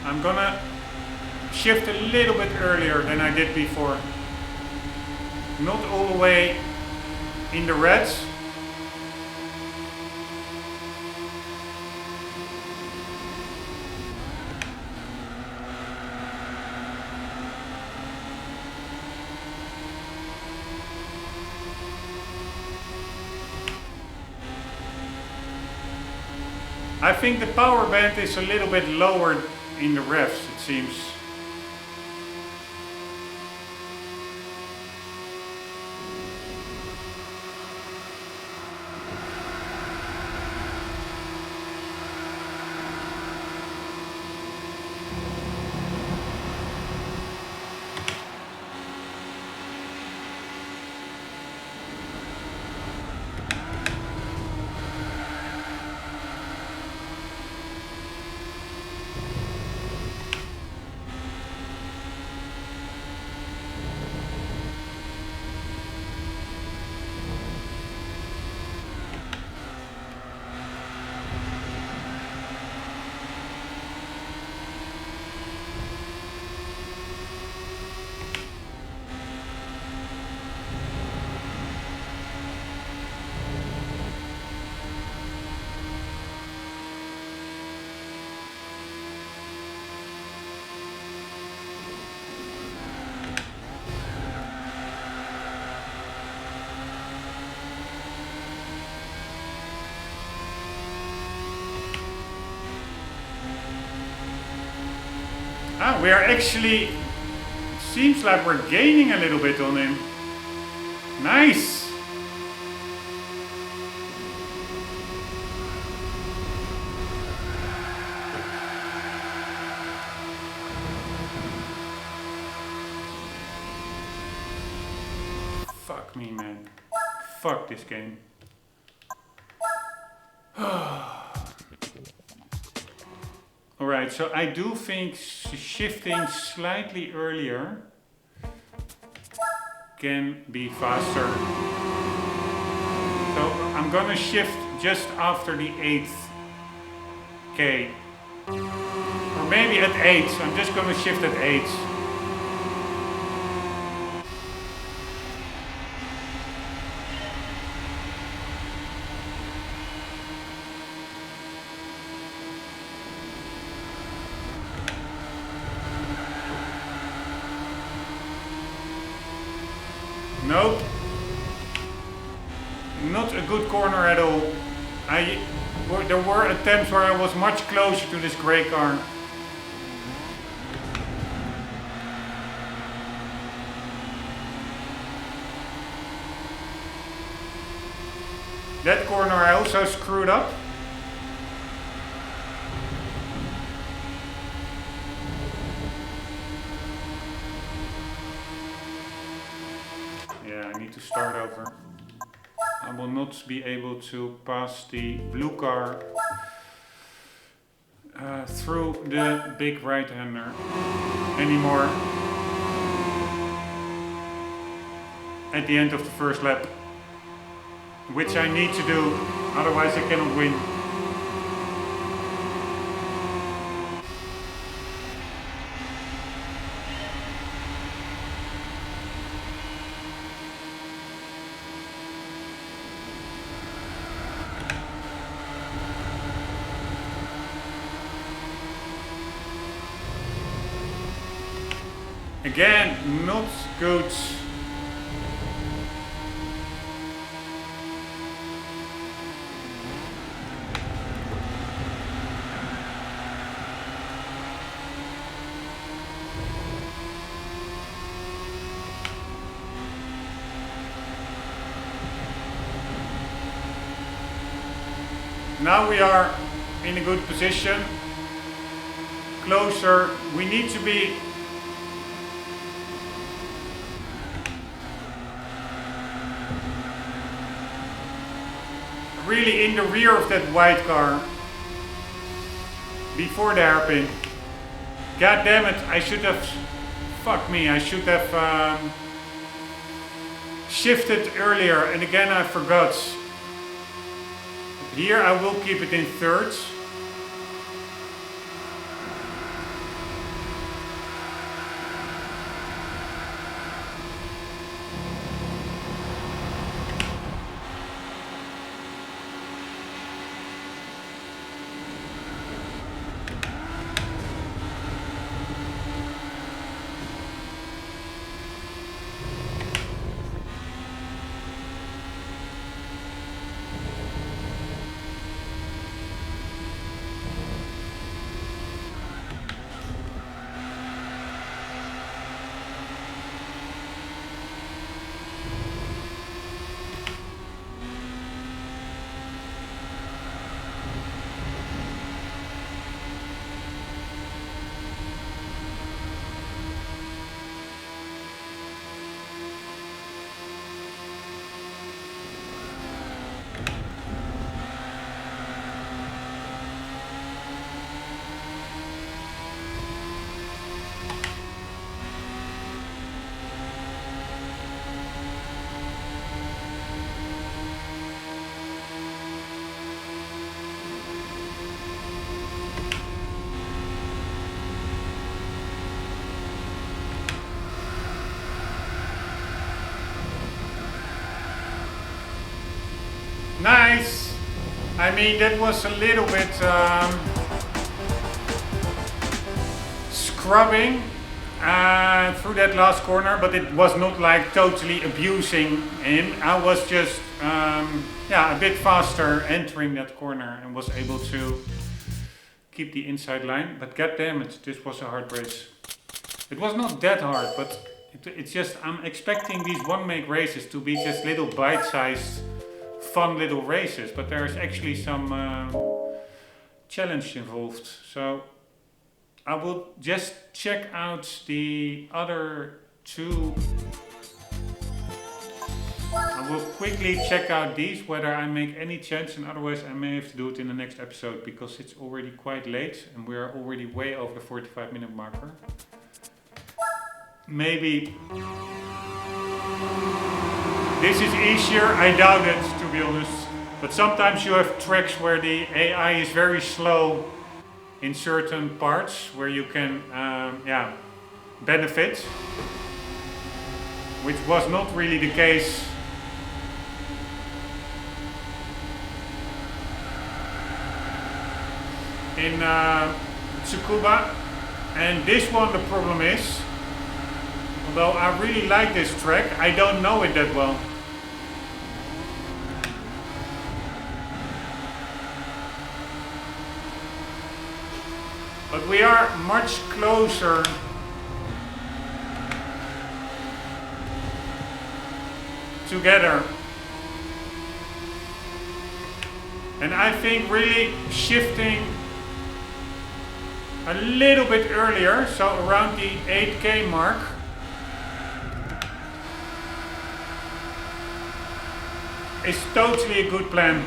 I'm gonna shift a little bit earlier than I did before. Not all the way in the reds. I think the power band is a little bit lower in the revs, it seems. Ah, we are actually, seems like we're gaining a little bit on him. Nice! Fuck me, man. Fuck this game. Alright, so I do think shifting slightly earlier can be faster. So I'm gonna shift just after the 8th K. Or maybe at 8. I'm just gonna shift at 8. Nope. Not a good corner at all. There were attempts where I was much closer to this grey car. That corner I also screwed up. Yeah, I need to start over. I will not be able to pass the blue car through the big right-hander anymore at the end of the first lap, which I need to do, otherwise I cannot win. Again, not good. Now we are in a good position. Closer. We need to be really in the rear of that white car before the hairpin. God damn it, I should have, fuck me, I should have shifted earlier, and again I forgot. Here I will keep it in third. Nice! I mean, that was a little bit scrubbing through that last corner, but it was not like totally abusing him. I was just yeah, a bit faster entering that corner and was able to keep the inside line. But god damn it, this was a hard race. It was not that hard, but it's just, I'm expecting these one-make races to be just little bite-sized fun little races, but there's actually some challenge involved. So I will just check out the other two. I will quickly check out these, whether I make any chance, and otherwise I may have to do it in the next episode because it's already quite late and we are already way over the 45-minute marker. maybe this is easier. I doubt it, to be honest. But sometimes you have tracks where the AI is very slow in certain parts where you can yeah, benefit, which was not really the case in Tsukuba. And this one, the problem is, although I really like this track, I don't know it that well. But we are much closer together. And I think really shifting a little bit earlier, so around the 8K mark, is totally a good plan.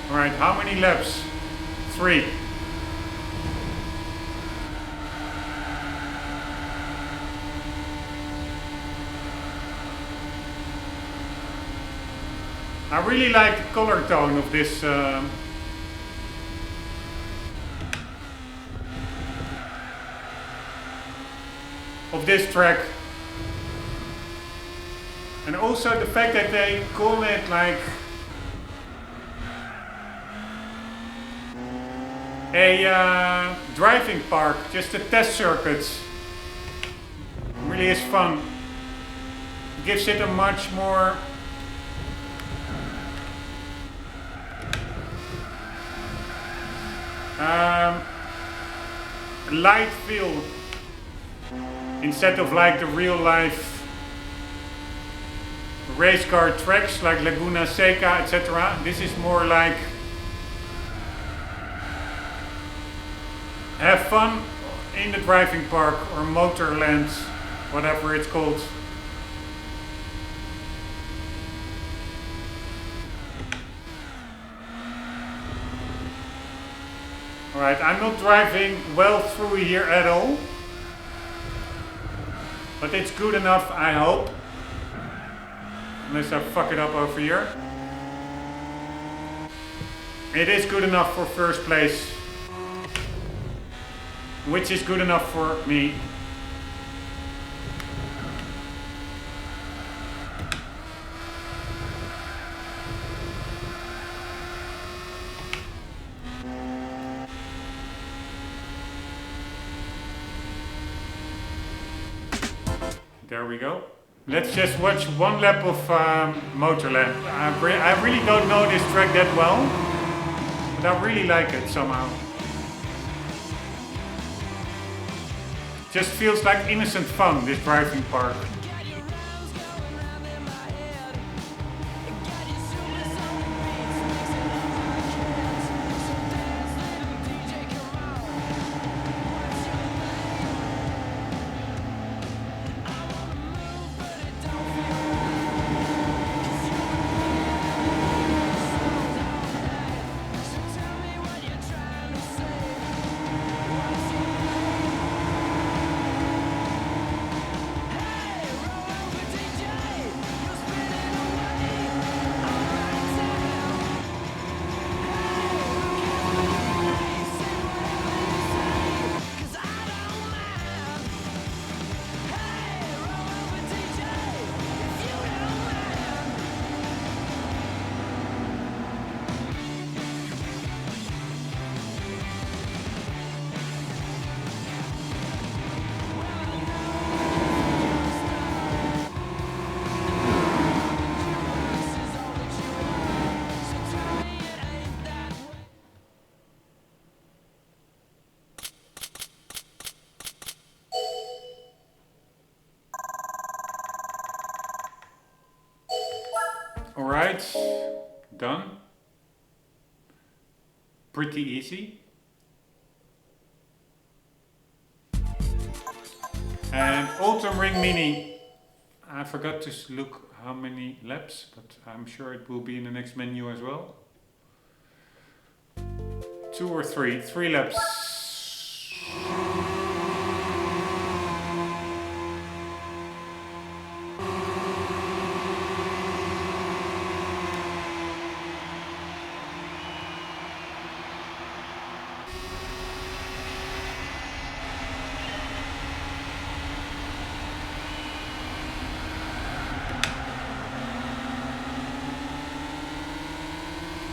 Alright, how many laps? 3. I really like the color tone of this track. And also the fact that they call it like a driving park, just a test circuit. Really is fun. Gives it a much more light feel instead of like the real life race car tracks like Laguna Seca, etc. This is more like have fun in the driving park or motorland, whatever it's called. Alright, I'm not driving well through here at all. But it's good enough, I hope. Unless I fuck it up over here. It is good enough for first place. Which is good enough for me. There we go. Let's just watch one lap of Motorland. I really don't know this track that well, but I really like it somehow. Just feels like innocent fun, this driving park. Alright, done. Pretty easy. And Autumn Ring Mini. I forgot to look how many laps, but I'm sure it will be in the next menu as well. 2 or 3? 3 laps.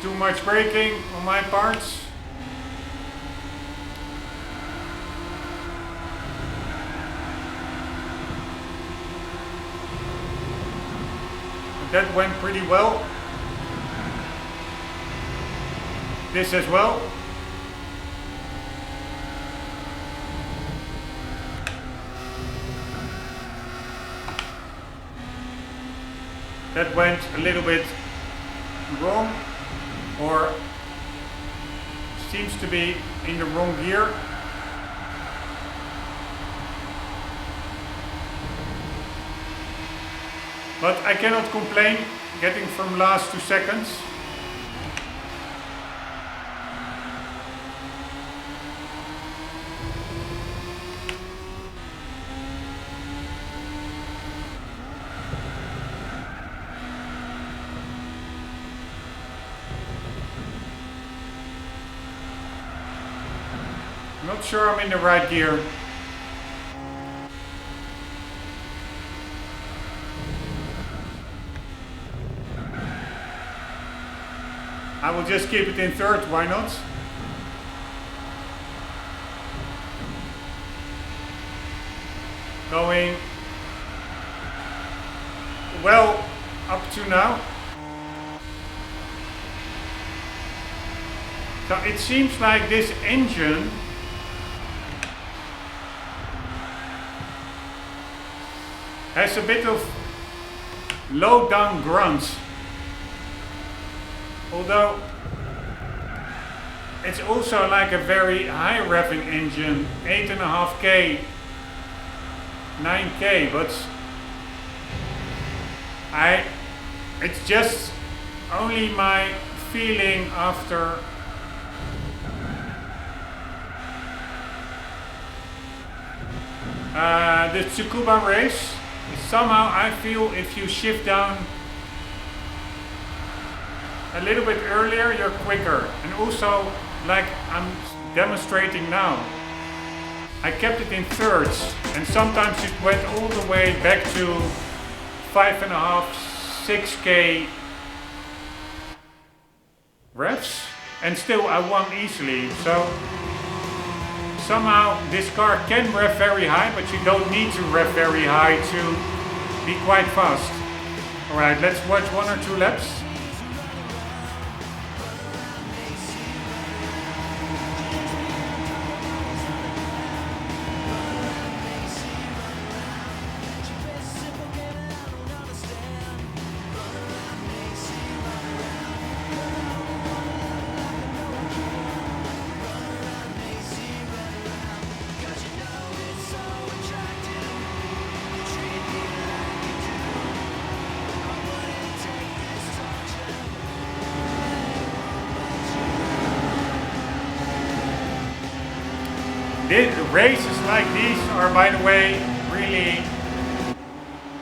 too much braking on my parts. That went pretty well. This as well. That went a little bit wrong, or seems to be in the wrong gear. But I cannot complain, getting from last to seconds. Not sure I'm in the right gear. I will just keep it in third, why not? Going well up to now. So it seems like this engine has a bit of low down grunts. Although it's also like a very high revving engine, 8.5K, 9K, but it's just only my feeling after the Tsukuba race. Somehow I feel if you shift down a little bit earlier, you're quicker. And also, like I'm demonstrating now, I kept it in thirds, and sometimes it went all the way back to 5.5, 6K revs, and still I won easily. So somehow this car can rev very high, but you don't need to rev very high to be quite fast. Alright, let's watch 1 or 2 laps. Races like these are, by the way, really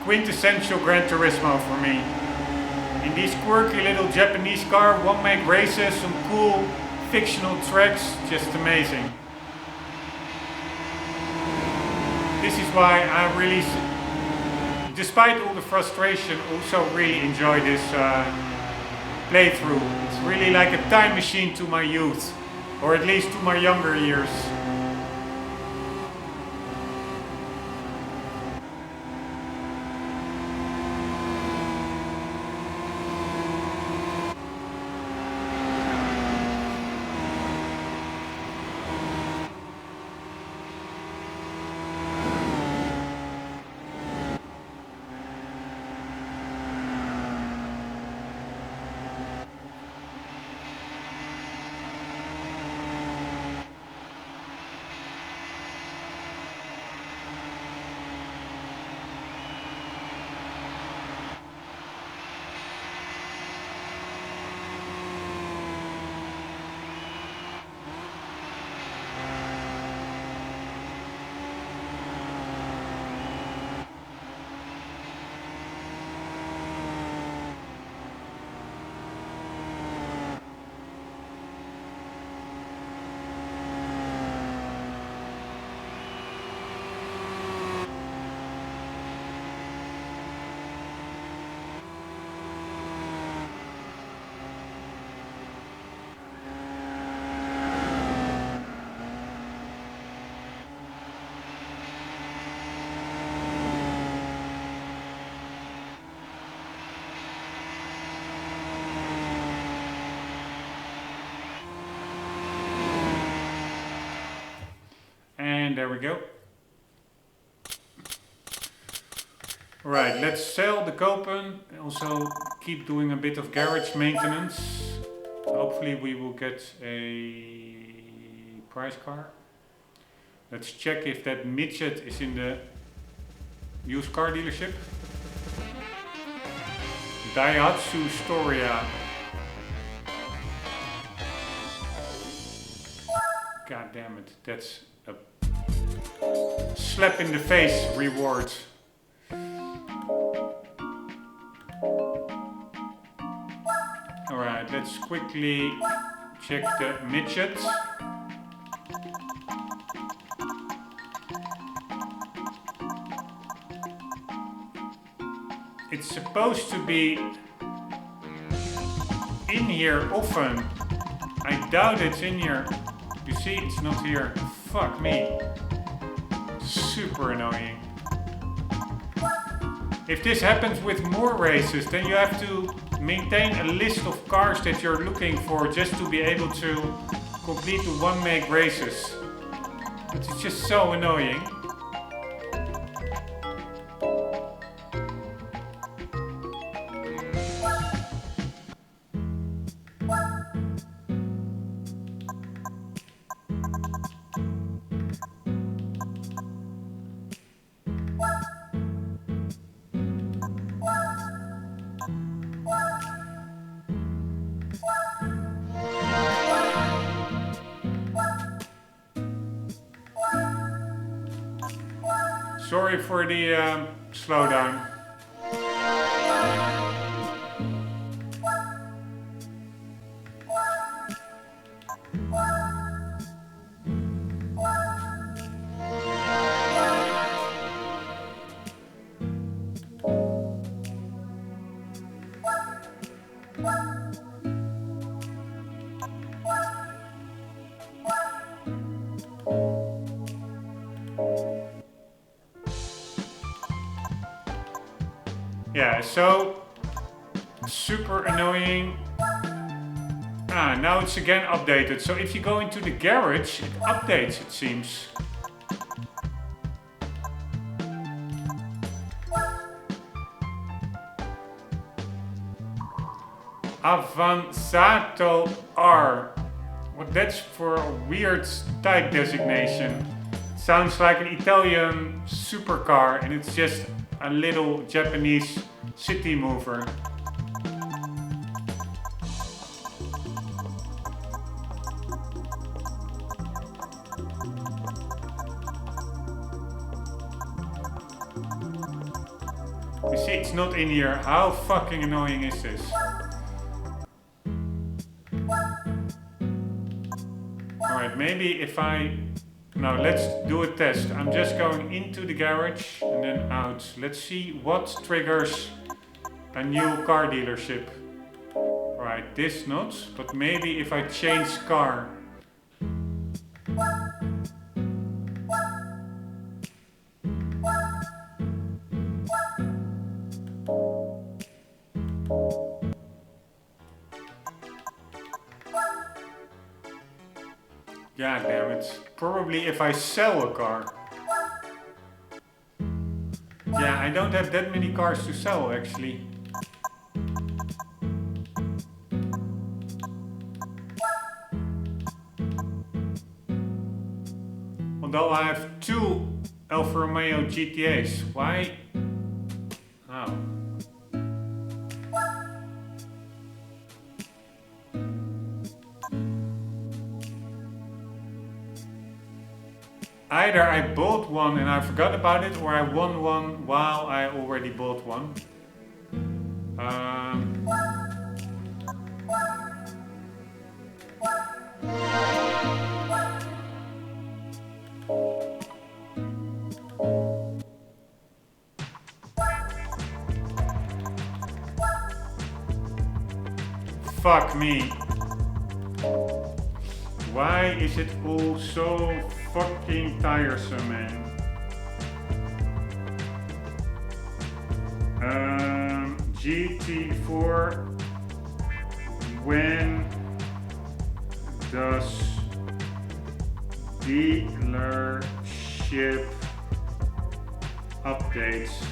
quintessential Gran Turismo for me. In these quirky little Japanese car, one make races, some cool fictional tracks, just amazing. This is why I really, despite all the frustration, also really enjoy this playthrough. It's really like a time machine to my youth, or at least to my younger years. And there we go. Alright, let's sell the Copen. Also keep doing a bit of garage maintenance. Hopefully we will get a prize car. Let's check if that midget is in the used car dealership. Daihatsu Storia. God damn it, that's a slap in the face reward. Alright, let's quickly check the midget. It's supposed to be in here often. I doubt it's in here. You see, it's not here. Fuck me. Super annoying. If this happens with more races, then you have to maintain a list of cars that you're looking for just to be able to complete the one-make races. It's just so annoying. Sorry for the slowdown. Yeah, so super annoying. Ah, now it's again updated. So if you go into the garage, it updates, it seems. Avanzato R. What that's for a weird type designation. Sounds like an Italian supercar and it's just a little Japanese city mover. You see, it's not in here. How fucking annoying is this? Alright, maybe if I... No, let's do a test. I'm just going into the garage and then out. Let's see what triggers a new car dealership. Alright, this not, but maybe if I change car. God damn it. Probably if I sell a car. Yeah, I don't have that many cars to sell actually. Although I have two Alfa Romeo GTAs. Why? Oh. Either I bought one and I forgot about it, or I won one while I already bought one. Fuck me. Why is it all so fucking tiresome, man? GT4. When does dealership dealership updates.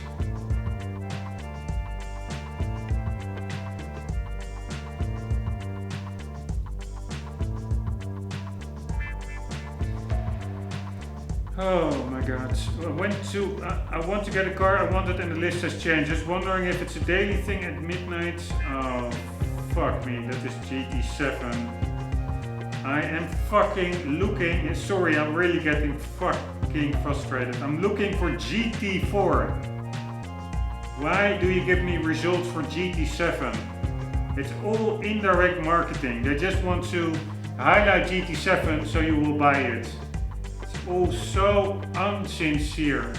Oh my god. I want to get a car I wanted and the list has changed. Just wondering if it's a daily thing at midnight. Oh, fuck me. That is GT7. I am fucking looking. Sorry, I'm really getting fucking frustrated. I'm looking for GT4. Why do you give me results for GT7? It's all indirect marketing. They just want to highlight GT7 so you will buy it. Oh, so unsincere.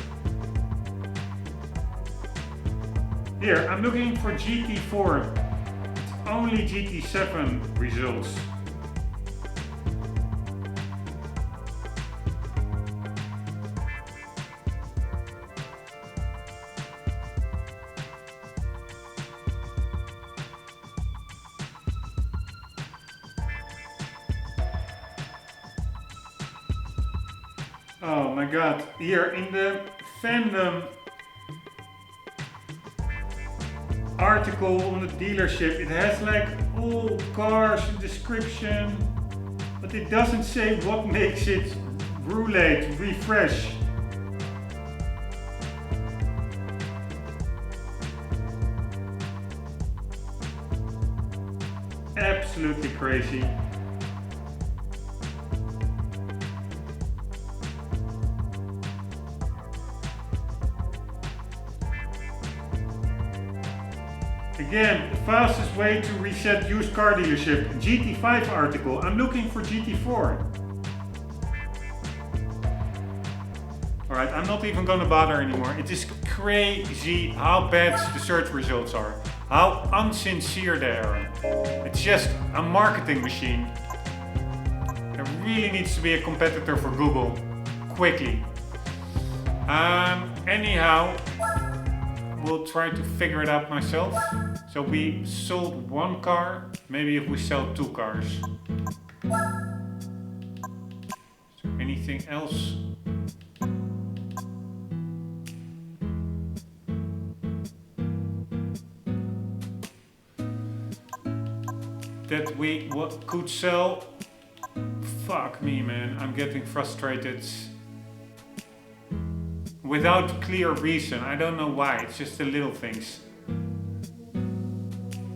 Here, I'm looking for GT4. It's only GT7 results. Oh my god, here in the fandom article on the dealership, it has like all cars in description, but it doesn't say what makes it roulette, refresh. Absolutely crazy. Again, fastest way to reset used car dealership. GT5 article. I'm looking for GT4. Alright, I'm not even gonna bother anymore. It is crazy how bad the search results are. How unsincere they are. It's just a marketing machine. There really needs to be a competitor for Google. Quickly. Anyhow, we'll try to figure it out myself. So we sold one car, maybe if we sell two cars. Is there anything else? That we could sell? Fuck me, man, I'm getting frustrated. Without clear reason, I don't know why, it's just the little things.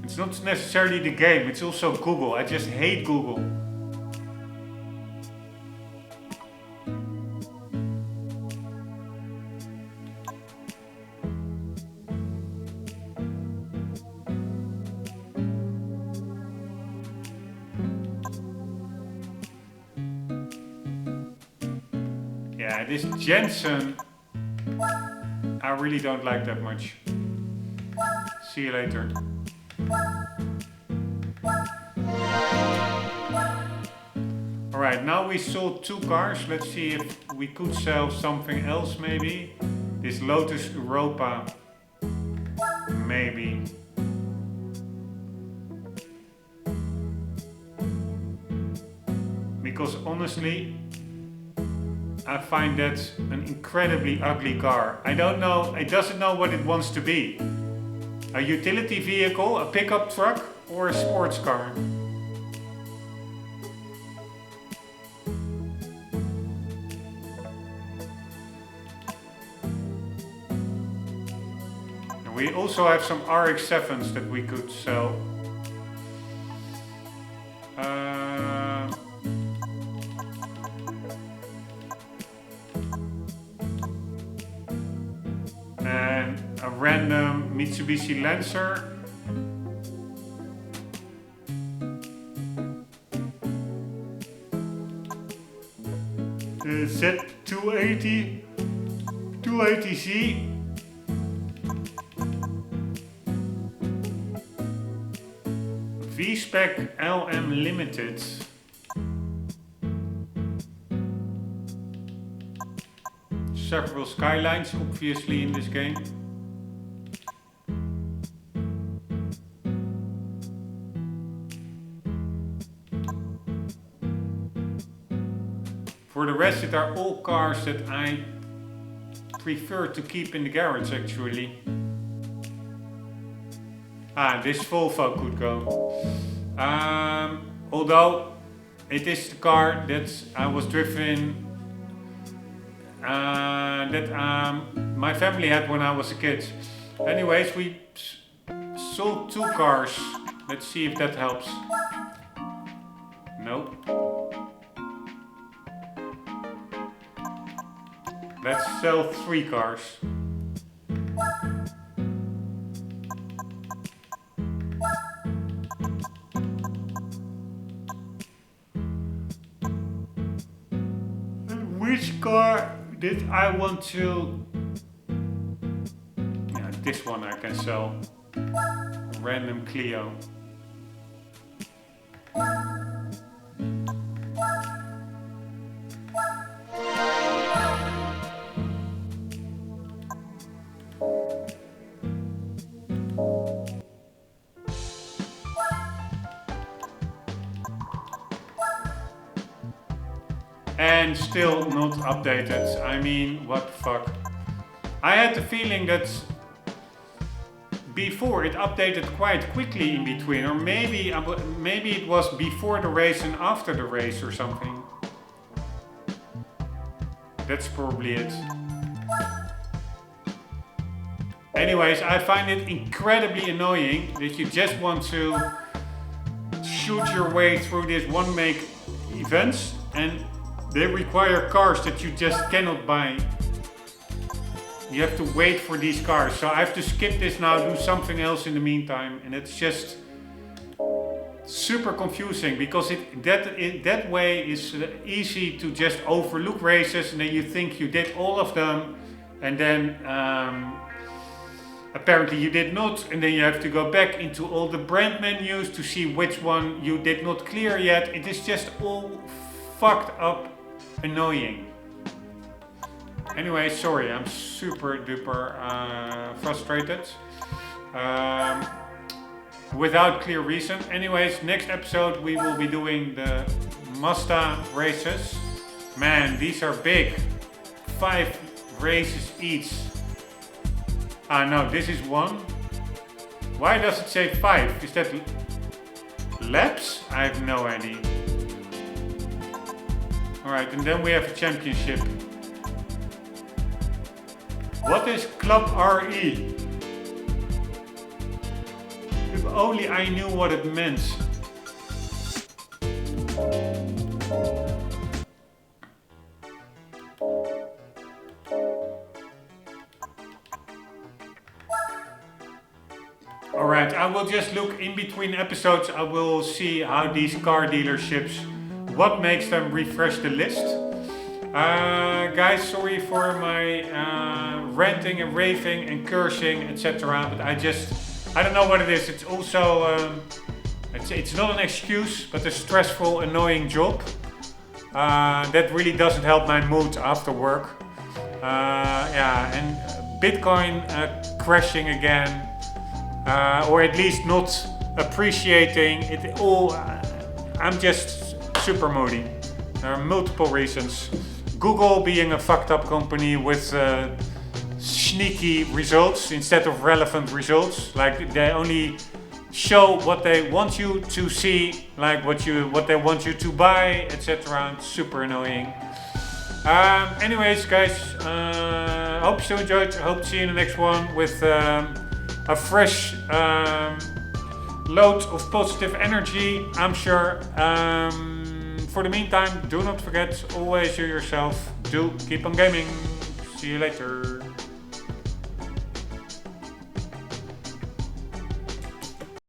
It's not necessarily the game, it's also Google. I just hate Google. Yeah, this Jensen, I really don't like that much. See you later. Alright, now we sold two cars. Let's see if we could sell something else maybe. This Lotus Europa. Maybe. Because honestly, I find that an incredibly ugly car. I don't know, it doesn't know what it wants to be. A utility vehicle, a pickup truck, or a sports car. And we also have some RX-7s that we could sell. And a random Mitsubishi Lancer. The Z280, 280Z. V-Spec LM Limited. Several skylines obviously in this game. For the rest, it are all cars that I prefer to keep in the garage actually. This Volvo could go. Although it is the car that I was driven, that my family had when I was a kid. Anyways, we sold 2 cars. Let's see if that helps. Nope. Let's sell 3 cars. Which car did I want to... Yeah, this one I can sell. A random Clio. And still not updated. I mean, what the fuck. I had the feeling that before it updated quite quickly in between, or maybe it was before the race and after the race or something. That's probably it. Anyways, I find it incredibly annoying that you just want to shoot your way through this one-make events and they require cars that you just cannot buy. You have to wait for these cars. So I have to skip this now, do something else in the meantime. And it's just super confusing because that way is easy to just overlook races and then you think you did all of them and then apparently you did not, and then you have to go back into all the brand menus to see which one you did not clear yet. It is just all fucked up annoying. Anyway, sorry, I'm super duper frustrated. Without clear reason. Anyways, next episode we will be doing the Mazda races. Man, these are big. 5 races each. No, this is 1. Why does it say 5? Is that laps? I have no idea. Alright, and then we have a championship. What is Club RE? If only I knew what it meant. Alright, I will just look in between episodes. I will see how these car dealerships, what makes them refresh the list. Guys, sorry for my ranting and raving and cursing, etc. But I don't know what it is. It's also, it's not an excuse, but a stressful, annoying job. That really doesn't help my mood after work. Yeah, and Bitcoin crashing again, or at least not appreciating it all. I'm just super moody. There are multiple reasons. Google being a fucked up company with sneaky results instead of relevant results. Like they only show what they want you to see, like what they want you to buy, etc. Super annoying. Anyways, guys, hope you enjoyed. Hope to see you in the next one with a fresh load of positive energy, I'm sure. For the meantime, do not forget, always you yourself. Do keep on gaming. See you later.